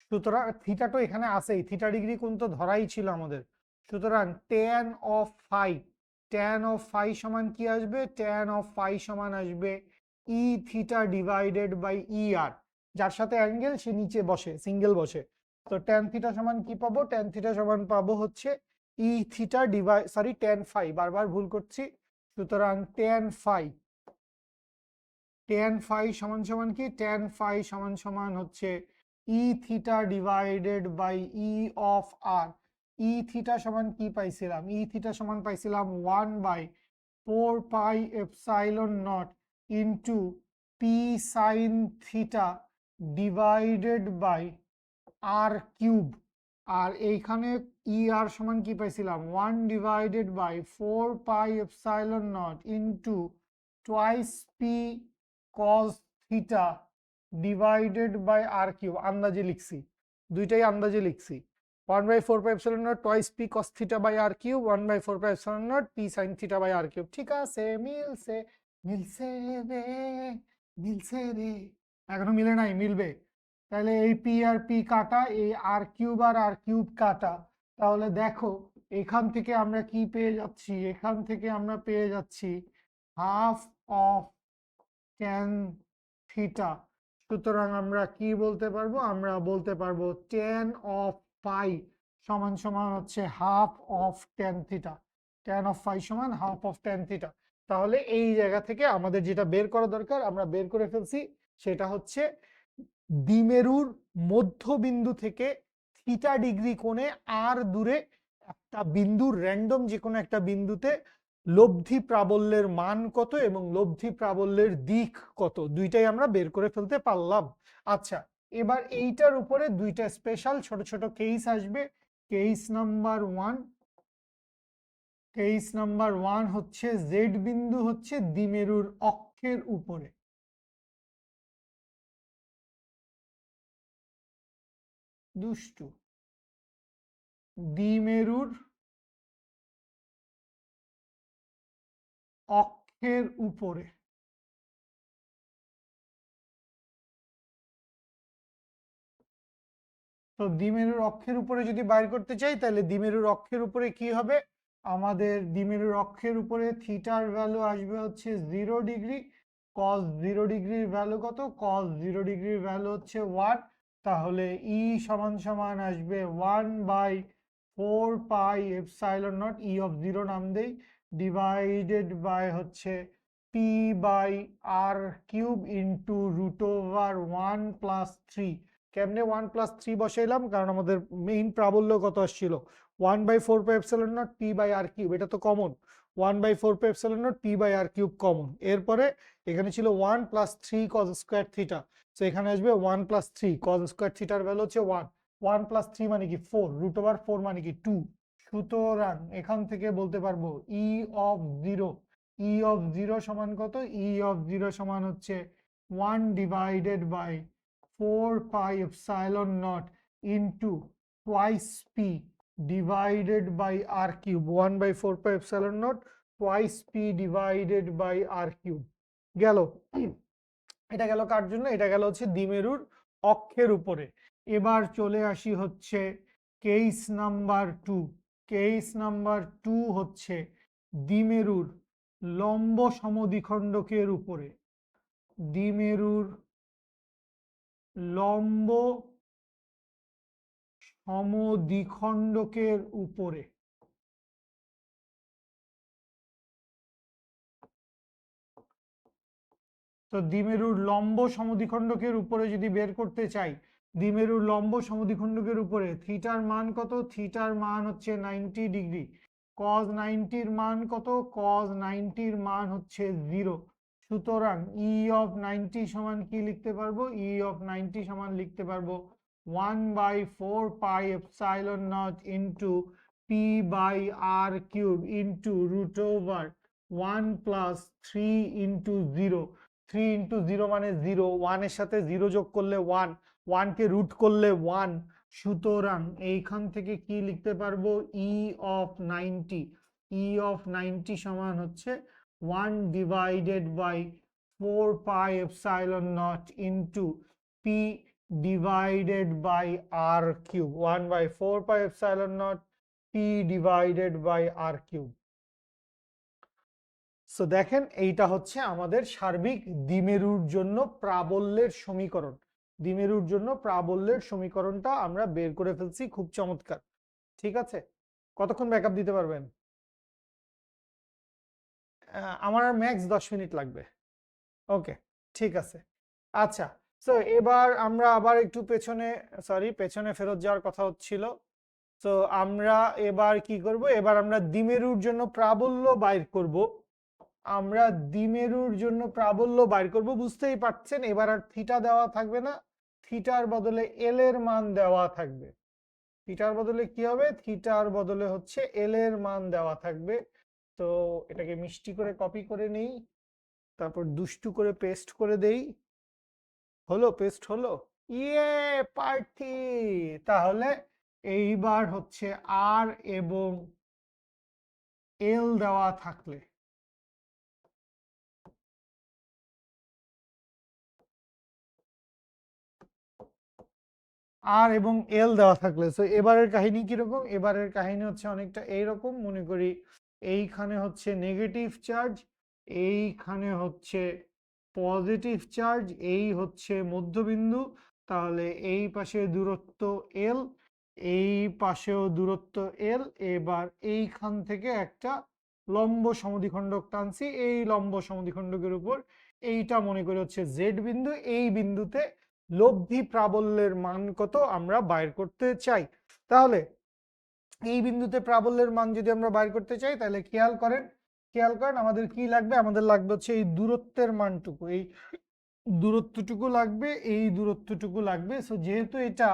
সুতরাং থিটা তো এখানে আছেই, থিটা ডিগ্রি কোণ তো ধরাই ছিল আমাদের। সুতরাং ট্যান অফ ফাই সমান কি আসবে, ট্যান অফ ফাই সমান আসবে E theta divided by E আর। যার সাথে অ্যাঙ্গেল সে নিচে বসে, সিঙ্গেল বসে। তো ট্যান থিটা সমান কি পাবো, ট্যান থিটা সমান পাবো হচ্ছে ই থিটা ট্যান ফাই, বারবার ভুল করছি। সুতরাং ট্যান ফাই সমান সমান কি, ট্যান ফাই সমান সমান হচ্ছে E theta divided by E of R. E theta সমান কি পাইছিলাম, ই থিটা সমান পাইছিলাম 1/4 pi epsilon naught into P sine theta divided by R cube. আর এইখানে ই আর সমান কি পাইছিলাম, 1/4 pi epsilon naught into twice P cos theta divided by R cube. আন্দাজে লিখছি, দুইটাই আন্দাজে লিখছি। 1/4 pi epsilon naught twice P cos theta by R cube, 1/4 pi epsilon naught P sine theta by R cube. ঠিক আছে, মিলছে, মিলছে রে, মিলছে রে। এখনো মিলে নাই, মিলবে। তাহলে এই পি আর পি কাটা, এই আর কিউব আর আর কিউব কাটা। তাহলে দেখো এখান থেকে আমরা কি পেয়ে যাচ্ছি, এখান থেকে আমরা পেয়ে যাচ্ছি হাফ অফ ট্যান থিটা। সুতরাং আমরা কি বলতে পারবো, আমরা বলতে পারবো ট্যান অফ পাই সমান সমান হচ্ছে half of tan theta. Tan of phi সমান হাফ অফ ট্যান থিটা। তাহলে এই জায়গা থেকে আমাদের যেটা বের করা দরকার আমরা বের করে ফেলছি, সেটা হচ্ছে দ্বিমেরুর মধ্যবিন্দু থেকে থিটা ডিগ্রি কোণে আর দূরে একটা বিন্দুর, র্যান্ডম যে কোনো একটা বিন্দুতে লব্ধি প্রাবল্যের মান কত এবং লব্ধি প্রাবল্যের দিক কত, দুইটাই আমরা বের করে ফেলতে পারলাম। আচ্ছা, এবার এইটার উপরে দুইটা স্পেশাল ছোট ছোট কেস আসবে। কেস নাম্বার ওয়ান হচ্ছে জেড বিন্দু হচ্ছে দ্বিমেরুর অক্ষের উপরে। দুষ্টু। দ্বিমেরুর অক্ষের উপরে। তো দ্বিমেরুর অক্ষের উপরে যদি বাইর করতে চাই, তাহলে দ্বিমেরুর অক্ষের উপরে কি হবে, আমাদের দ্বিমেরুর অক্ষের উপরে থিটার ভ্যালু আসবে হচ্ছে 0 ডিগ্রি। কস 0 ডিগ্রির ভ্যালু কত, কস 0 ডিগ্রির ভ্যালু হচ্ছে 1। তাহলে ই সমান সমান আসবে 1/4 pi epsilon naught, E of 0 নাম দেই, ডিভাইডেড বাই হচ্ছে P by R cube into √1+3। কেমনে 1+3 বসাইলাম, কারণ আমাদের মেইন প্রাবল্য কত আসছিল, 1/4 pi epsilon naught P by R cube, এটা তো common. 1/4 pi epsilon naught P by R cube common. এরপরে এখানে ছিল 1+3 cos² থিটা, তো এখানে আসবে 1+3 cos² থিটার ভ্যালু হচ্ছে 1। 1+3 মানে কি 4, √4 মানে কি 2। সুতরাং এখান থেকে বলতে পারবো ই অফ 0, ই অফ 0 সমান কত, ই অফ 0 সমান হচ্ছে 1/4 pi epsilon naught into twice P divided by R cube. 1/4 pi epsilon naught twice P divided by R cube. গেল, এটা গেল কার জন্য, এটা গেল হচ্ছে দ্বিমেরুর অক্ষের উপরে। এবার চলে আসি হচ্ছে কেস নাম্বার 2 হচ্ছে দ্বিমেরুর লম্ব সমদ্বিখণ্ডকের উপরে। দ্বিমেরুর লম্ব সমদ্বিখণ্ডকের উপরে। তো দ্বিমেরুর লম্ব সমদ্বিখণ্ডকের উপরে যদি বের করতে চাই, দ্বিমেরুর লম্ব সমদ্বিখণ্ডকের উপরে থিটার মান কত? থিটার মান হচ্ছে 90 ডিগ্রি। কজ 90-র মান কত? কজ 90-র মান হচ্ছে 0। সুতরাং ই অফ 90 সমান কি লিখতে পারবো? ই অফ 90 সমান লিখতে পারবো 1/4 pi epsilon naught into P by R cube into root over 1 plus 3 into 0। 3 into 0 মানে 0, 1 এর সাথে 0 যোগ করলে 1, 1 কে রুট করলে 1। সুতরাং এইখান থেকে কি লিখতে পারবো? ই অফ 90, ই অফ 90 সমান হচ্ছে 1 divided by 4 pi epsilon naught into P divided by R cube, 1/4 pi epsilon naught P divided by R cube. So দেখেন এইটা হচ্ছে আমাদের সার্বিক দ্বিমেরুর জন্য প্রাবল্যের সমীকরণ। দ্বিমেরুর জন্য প্রাবল্যের সমীকরণটা আমরা বের করে ফেলছি, খুব চমৎকার। ঠিক আছে, কতক্ষণ ব্যাকআপ দিতে পারবেন? আমার ম্যাক্স 10 মিনিট লাগবে। ওকে, ঠিক আছে। আচ্ছা, সো এবার আমরা আবার একটু পেছনে ফেরত যাওয়ার কথা হচ্ছিল। তো আমরা এবার কি করব? এবার আমরা দ্বিমেরুর জন্য প্রাবল্য বাইর করব। আমরা দ্বিমেরুর জন্য প্রাবল্য বাইর করব। বুঝতেই পারছেন এবার আর থিটা দেওয়া থাকবে না, থিটার বদলে এল এর মান দেওয়া থাকবে। থিটার বদলে কি হবে? থিটার বদলে হচ্ছে এল এর মান দেওয়া থাকবে। তো এটাকে মিষ্টি করে কপি করে নেই, তারপর দুষ্টু করে পেস্ট করে দেই। হলো? পেস্ট হলো? ইয়ে পার্টি! তাহলে এইবার হচ্ছে আর এবং এল দেওয়া থাকলে, আর এবং এল দেওয়া থাকলে, সো এবারের কাহিনী কিরকম? এবারের কাহিনী হচ্ছে অনেকটা এইরকম। মনে করি এইখানে হচ্ছে নেগেটিভ চার্জ, এইখানে হচ্ছে পজিটিভ চার্জ, এই হচ্ছে মধ্যবিন্দু। তাহলে এই পাশে দূরত্ব এল, এই পাশেও দূরত্ব এল। এবার এইখান থেকে একটা লম্ব সমদ্বিখণ্ডক টানছি, এই লম্ব সমদ্বিখণ্ডকের উপর এইটা মনে করি হচ্ছে জেড বিন্দু। এই বিন্দুতে লব্ধি প্রাবল্যের মান কত আমরা বাইর করতে চাই। তাহলে এই বিন্দুতে প্রাবল্যের মান যদি আমরা বাইর করতে চাই, তাহলে খেয়াল করেন আমাদের কি লাগবে? আমাদের লাগবে হচ্ছে এই দূরত্বের মানটুকু, এই দূরত্বটুকু লাগবে, এই দূরত্বটুকু লাগবে। সো যেহেতু এটা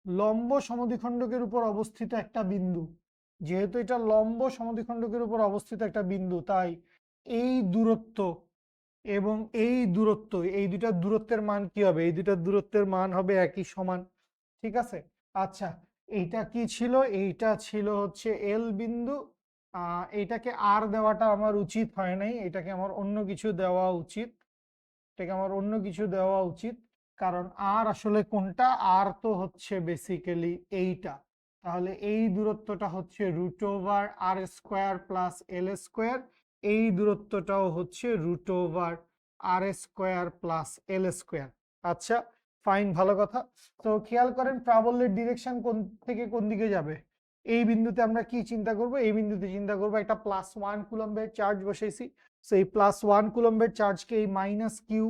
লম্ব সমদ্বিখণ্ডকের উপর অবস্থিত একটা বিন্দু, যেহেতু এটা লম্ব সমদ্বিখণ্ডকের উপর অবস্থিত একটা বিন্দু, তাই এই দূরত্ব এবং এই দূরত্ব, এই দুইটা দূরত্বের মান কি হবে? এই দুইটা দূরত্বের মান হবে একই সমান। ঠিক আছে, আচ্ছা, এইটা কি ছিল? এইটা ছিল হচ্ছে এল বিন্দু। এইটাকে আর দেওয়াটা আমার উচিত হয় নাই, এটাকে আমার অন্য কিছু দেওয়া উচিত, এটাকে আমার অন্য কিছু দেওয়া উচিত। কারণ আর আসলে কোনটা? আর তো হচ্ছে বেসিক্যালি এইটা। তাহলে এই দূরত্বটা হচ্ছে root over R square plus L square, এই দূরত্বটাও হচ্ছে root over R square plus L square. আচ্ছা, ফাইন, ভালো কথা। তো খেয়াল করেন প্রাবল্যের ডিরেকশন কোন থেকে কোন দিকে যাবে? এই বিন্দুতে আমরা কি চিন্তা করব? এই বিন্দুতে চিন্তা করব একটা +1 কুলম্বের চার্জ বসাইছি। সো এই +1 কুলম্বের চার্জকে এই মাইনাস কিউ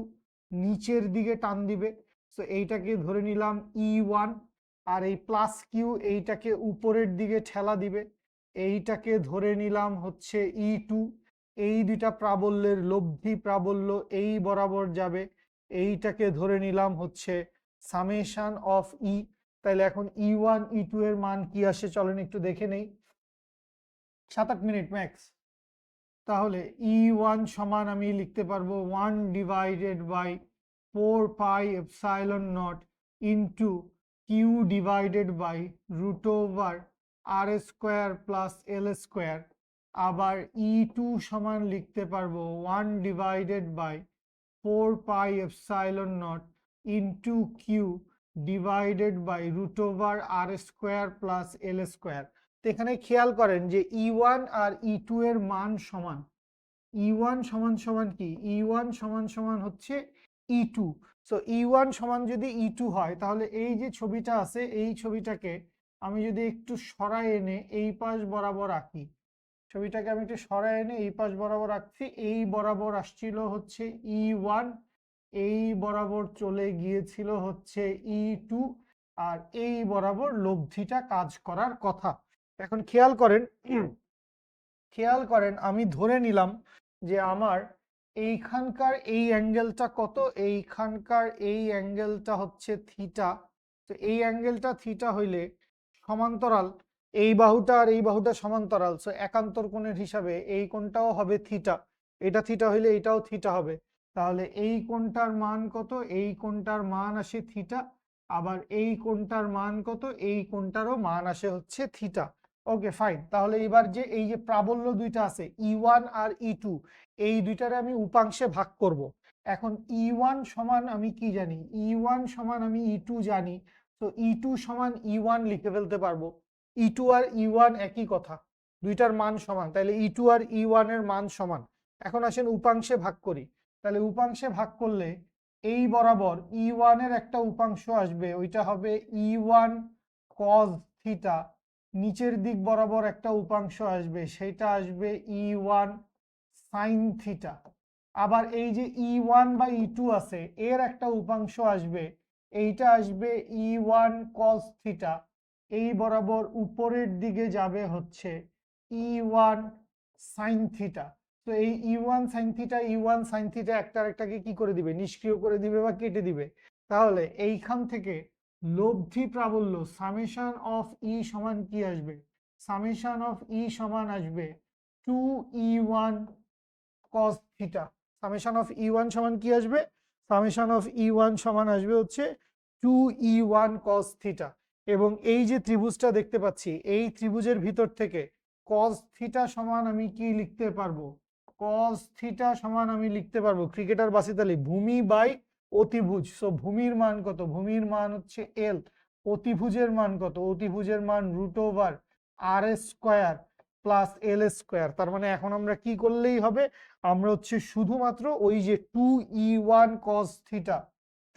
নিচের দিকে টান দিবে। সো এইটাকে ধরে নিলাম E1, আর এই প্লাস কিউ এইটাকে উপরের দিকে ঠেলা দিবে, এইটাকে ধরে নিলাম হচ্ছে E2। এই দুইটা প্রাবল্যের লব্ধি প্রাবল্য এই বরাবর যাবে, এইটাকে ধরে নিলাম হচ্ছে সামেশন অফ ই। তাহলে এখন E1 E2 এর মান কি আসে চলেন একটু দেখে নেই, 7-8 মিনিট ম্যাক্স। তাহলে E1 সমান আমি লিখতে পারবো 1 divided by 4 pi epsilon naught into Q divided by root over R square plus L square. আবার E2 সমান লিখতে পারবো 1 divided by 4 pi epsilon naught into Q divided by root over R square plus L square. তো এখানে খেয়াল করেন যে E1 আর E2 এর মান সমান। E1 সমান সমান কি? E1 সমান সমান হচ্ছে E2। সো E1 সমান যদি E2 হয়, তাহলে এই যে ছবিটা আছে এই ছবিটাকে আমি যদি একটু সরায় এনে এই পাশ বরাবর আঁকি, ছবিটাকে আমি একটু সরায় এনে এই পাশ বরাবর আঁকছি, এই বরাবর আসছিল হচ্ছে E1, এই বরাবর চলে গিয়েছিল হচ্ছে E2, আর এই বরাবর লব্ধিটা কাজ করার কথা। এখন খেয়াল করেন আমি ধরে নিলাম যে আমার এইখানকার এই অ্যাঙ্গেলটা কত, এইখানকার এই অ্যাঙ্গেলটা হচ্ছে থিটা। তো এই অ্যাঙ্গেলটা থিটা হইলে সমান্তরাল এই বাহুটা আর এই বাহুটা সমান্তরাল, সো একান্তর কোণের হিসাবে এই কোণটাও হবে থিটা, এটা থিটা হইলে এটাও থিটা হবে। তাহলে এই কোণটার মান কত, এই কোণটার মান আসে থিটা, আবার এই কোণটার মান কত, এই কোণটারও মান আসে হচ্ছে থিটা। ওকে ফাইন, তাহলে এবার যে এই যে প্রাবল্য দুইটা আছে E1 আর E2, এই দুইটারে আমি উপাংশে ভাগ করব। এখন E1 সমান আমি কি জানি, E1 সমান আমি E2 জানি, তো E2 সমান E1 লিখে ফেলতে পারবো। E2 আর E1 একই কথা, দুইটার মান সমান, তাহলে E2 আর E1 এর মান সমান। এখন আসেন উপাংশে ভাগ করি, তাহলে উপাংশে ভাগ করলে এই বরাবর E1 এর একটা উপাংশ আসবে, ওইটা হবে E1 cos থিটা, নিচের দিক বরাবর একটা উপাংশ আসবে, সেটা আসবে E1 sin থিটা। আবার এই যে E1 বা E2 আছে এর একটা উপাংশ আসবে, এইটা আসবে E1 cos থিটা, এই বরাবর উপরের দিকে যাবে হচ্ছে E1 sin থিটা। তো এই E1 sin theta E1 sin theta একটা আরেকটাকে কি করে দিবে, নিষ্ক্রিয় করে দিবে বা কেটে দিবে। তাহলে এইখান থেকে লব্ধি প্রাবল্য সামেশন অফ ই সমান কি আসবে, সামেশন অফ ই সমান আসবে 2E1 cos theta. Summation of E1 সমান কি আসবে, সামেশন অফ E1 সমান আসবে হচ্ছে 2E1 cos থিটা। এবং এই যে ত্রিভুজটা দেখতে পাচ্ছি এই ত্রিভুজের ভিতর থেকে cos থিটা সমান আমি কি লিখতে পারবো, cos থিটা সমান আমি লিখতে পারবো ক্রিকেটার বাসিত আলী, ভূমি বাই অতিভুজ। সো ভূমির মান কত, ভূমির মান হচ্ছে L, অতিভুজের মান কত, অতিভুজের মান √r² প্লাস L²। তার মানে এখন আমরা কি করলেই হবে, আমরা হচ্ছে শুধুমাত্র ওই যে 2E1 cos theta,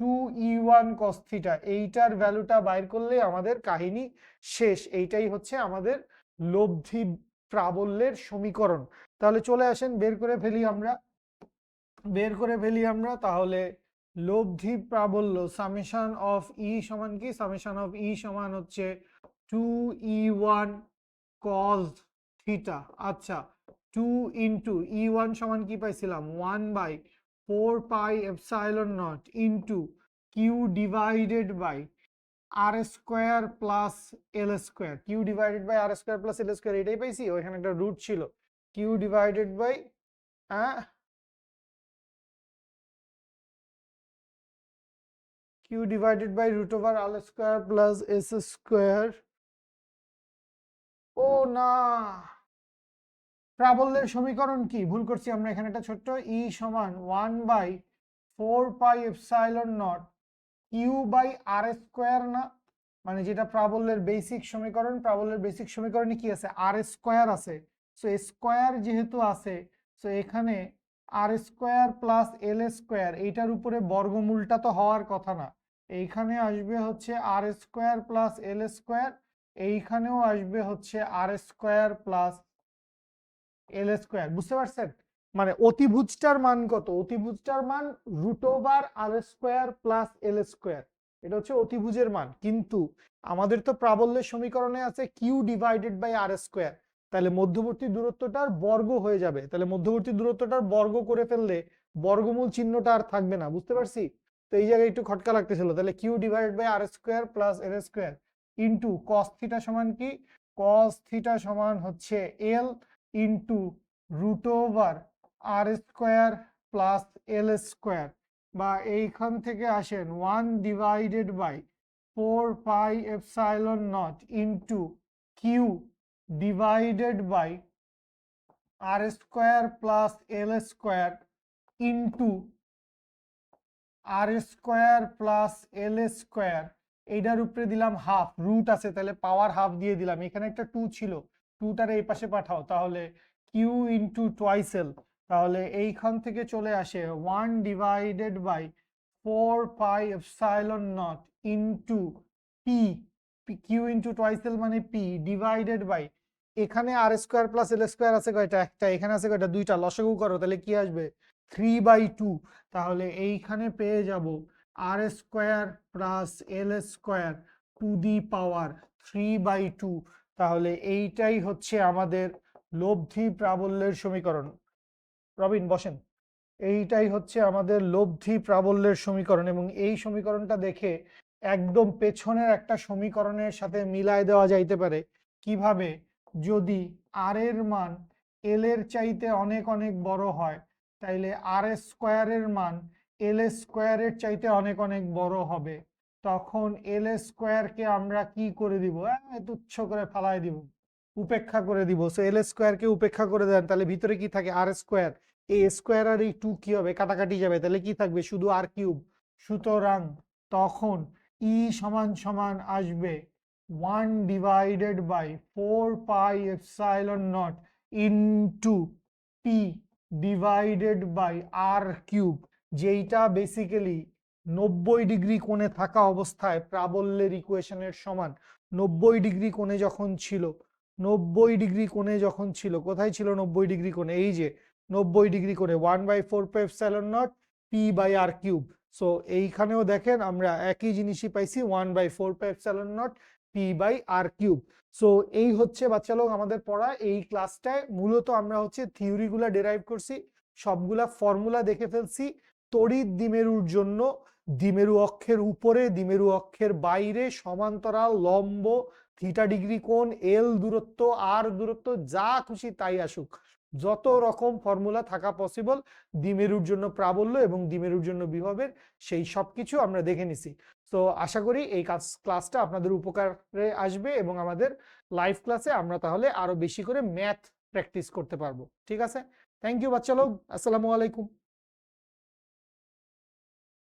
2E1 cos theta এইটার ভ্যালুটা বাইর করলে আমাদের কাহিনী শেষ। এইটাই হচ্ছে আমাদের লব্ধি প্রাবল্যের সমীকরণ। তাহলে চলে আসেন বের করে ফেলি আমরা তাহলে লব্ধি প্রাবল্য সামেশন অফ ই সমান কি, সামেশন অফ ই সমান হচ্ছে 2E1 cos থিটা। আচ্ছা 2 ইন্টু E1 সমান কি পাইছিলাম, 1/4πε0 into Q divided by r² plus L², Q divided by r² plus L², এটাই পাইছি, ওইখানে একটা রুট ছিল, Q divided by q divided by √r² plus s²। ও না, প্রাবল্যের সমীকরণ কি ভুল করছি আমরা, এখানে একটা ছোট্ট E সমান 1/4πε0 কিউ বাই r², না মানে যেটা প্রাবল্যের বেসিক সমীকরণ, প্রাবল্যের বেসিক সমীকরণে কি আছে, r² আছে, সো স্কোয়ার যেহেতু আছে, সো এখানে r² প্লাস L² এইটার উপরে বর্গমূলটা তো হওয়ার কথা না, এইখানে আসবে হচ্ছে r² প্লাস L², এইখানেও আসবে হচ্ছে r² প্লাস L², বুঝতে পারছেন, মানে অতিভুজটার মান কত, অতিভুজটার মান √r² প্লাস L², এটা হচ্ছে অতিভুজের মান। কিন্তু আমাদের তো প্রাবল্যের সমীকরণে আছে কিউ ডিভাইডেড বাই r², তাহলে মধ্যবর্তী দূরত্বটার বর্গ হয়ে যাবে, তাহলে মধ্যবর্তী দূরত্বটার বর্গ করে ফেললে বর্গমূল চিহ্নটা আর থাকবে না, বুঝতে পারছি। তো এই জায়গায় একটু খটকা লাগতেছিল, তাহলে Q divided by r² plus L² into cos theta সমান কি, cos থিটা সমান হচ্ছে L into √r² plus L², বা এইখান থেকে আসেন 1/4πε0 into Q divided by r² plus L² into r² plus L², এইটার উপরে দিলাম হাফ, রুট আছে তাহলে পাওয়ার হাফ দিয়ে দিলাম, এখানে একটা 2 ছিল, 2টার এই পাশে পাঠাও, তাহলে কিউ ইন্টু টুয়াইস এল, তাহলে এইখান থেকে চলে আসে 1/4 4 pi epsilon naught into p, q into twice l মানে p ডিভাইডেড বাই, এখানে আর স্কোয়ার প্লাস এল স্কোয়ার আছে কয়টা, একটা, এখানে আছে কয়টা, দুইটা, লসাগু করো তাহলে কি আসবে 3/2। তাহলে এইখানে পেয়ে যাব R square plus L square to the power 3/2। তাহলে এইটাই হচ্ছে আমাদের লব্ধি প্রাবল্যের সমীকরণ। রবিন বসেন। এইটাই হচ্ছে আমাদের লব্ধি প্রাবল্যের সমীকরণ, এবং এই সমীকরণটা দেখে একদম পেছনের একটা সমীকরণের সাথে মিলায় দেওয়া যাইতে পারে। কিভাবে? যদি আর এর মান এল এর চাইতে অনেক অনেক বড় হয়, তাইলে আর স্কোয়ারের মান এল স্কোয়ারের চাইতে অনেক অনেক বড় হবে। তখন এল স্কোয়ারকে আমরা কি করে দিব? তুচ্ছ করে ফালাই দিব, উপেক্ষা করে দিব। সো এল স্কোয়ারকে উপেক্ষা করে দেন, তাহলে ভিতরে কি থাকে? আর স্কোয়ার। এই স্কোয়ার আর এই টু কি হবে? কাটাকাটি যাবে, তাহলে কি থাকবে? শুধু আর কিউব। সুতরাং তখন ই সমান সমান আসবে 1/4 pi epsilon naught into P divided by R cube, যেইটা বেসিক্যালি 90 ডিগ্রি কোণে থাকা অবস্থায় প্রাবল্যের ইকুয়েশনের সমান। 90 ডিগ্রি কোণে যখন ছিল, 90 ডিগ্রি কোণে যখন ছিল, কোথায় ছিল 90 ডিগ্রি কোণে? এই যে 90 ডিগ্রি কোণে 1/4 pi epsilon naught P by R cube. So এইখানেও দেখেন আমরা একই জিনিসই পাইছি, 1/4 pi epsilon naught P by R cube. So এই হচ্ছে বাচ্চা লোক আমাদের পড়া এই ক্লাসটায়। মূলত আমরা হচ্ছে থিওরিগুলা ডেরাইভ করছি, সবগুলা ফর্মুলা দেখে ফেলছি। তড়িৎ দ্বিমেরুর জন্য দ্বিমেরু অক্ষের উপরে, দ্বিমেরু অক্ষের বাইরে, সমান্তরাল, লম্ব, থিটা ডিগ্রি কোণ, এল দূরত্ব, আর দূরত্ব, যা খুশি তাই আসুক, যত রকম ফর্মুলা থাকা পসিবল দ্বিমেরুর জন্য প্রাবল্য এবং দ্বিমেরুর জন্য বিভবের, সেই সব কিছু আমরা দেখে নিছি। তো আশা করি এই ক্লাসটা আপনাদের উপকারে আসবে, এবং আমাদের লাইভ ক্লাসে আমরা তাহলে আরো বেশি করে ম্যাথ প্র্যাকটিস করতে পারবো। ঠিক আছে, থ্যাংক ইউ বাচ্চা লোক, আসসালামু আলাইকুম।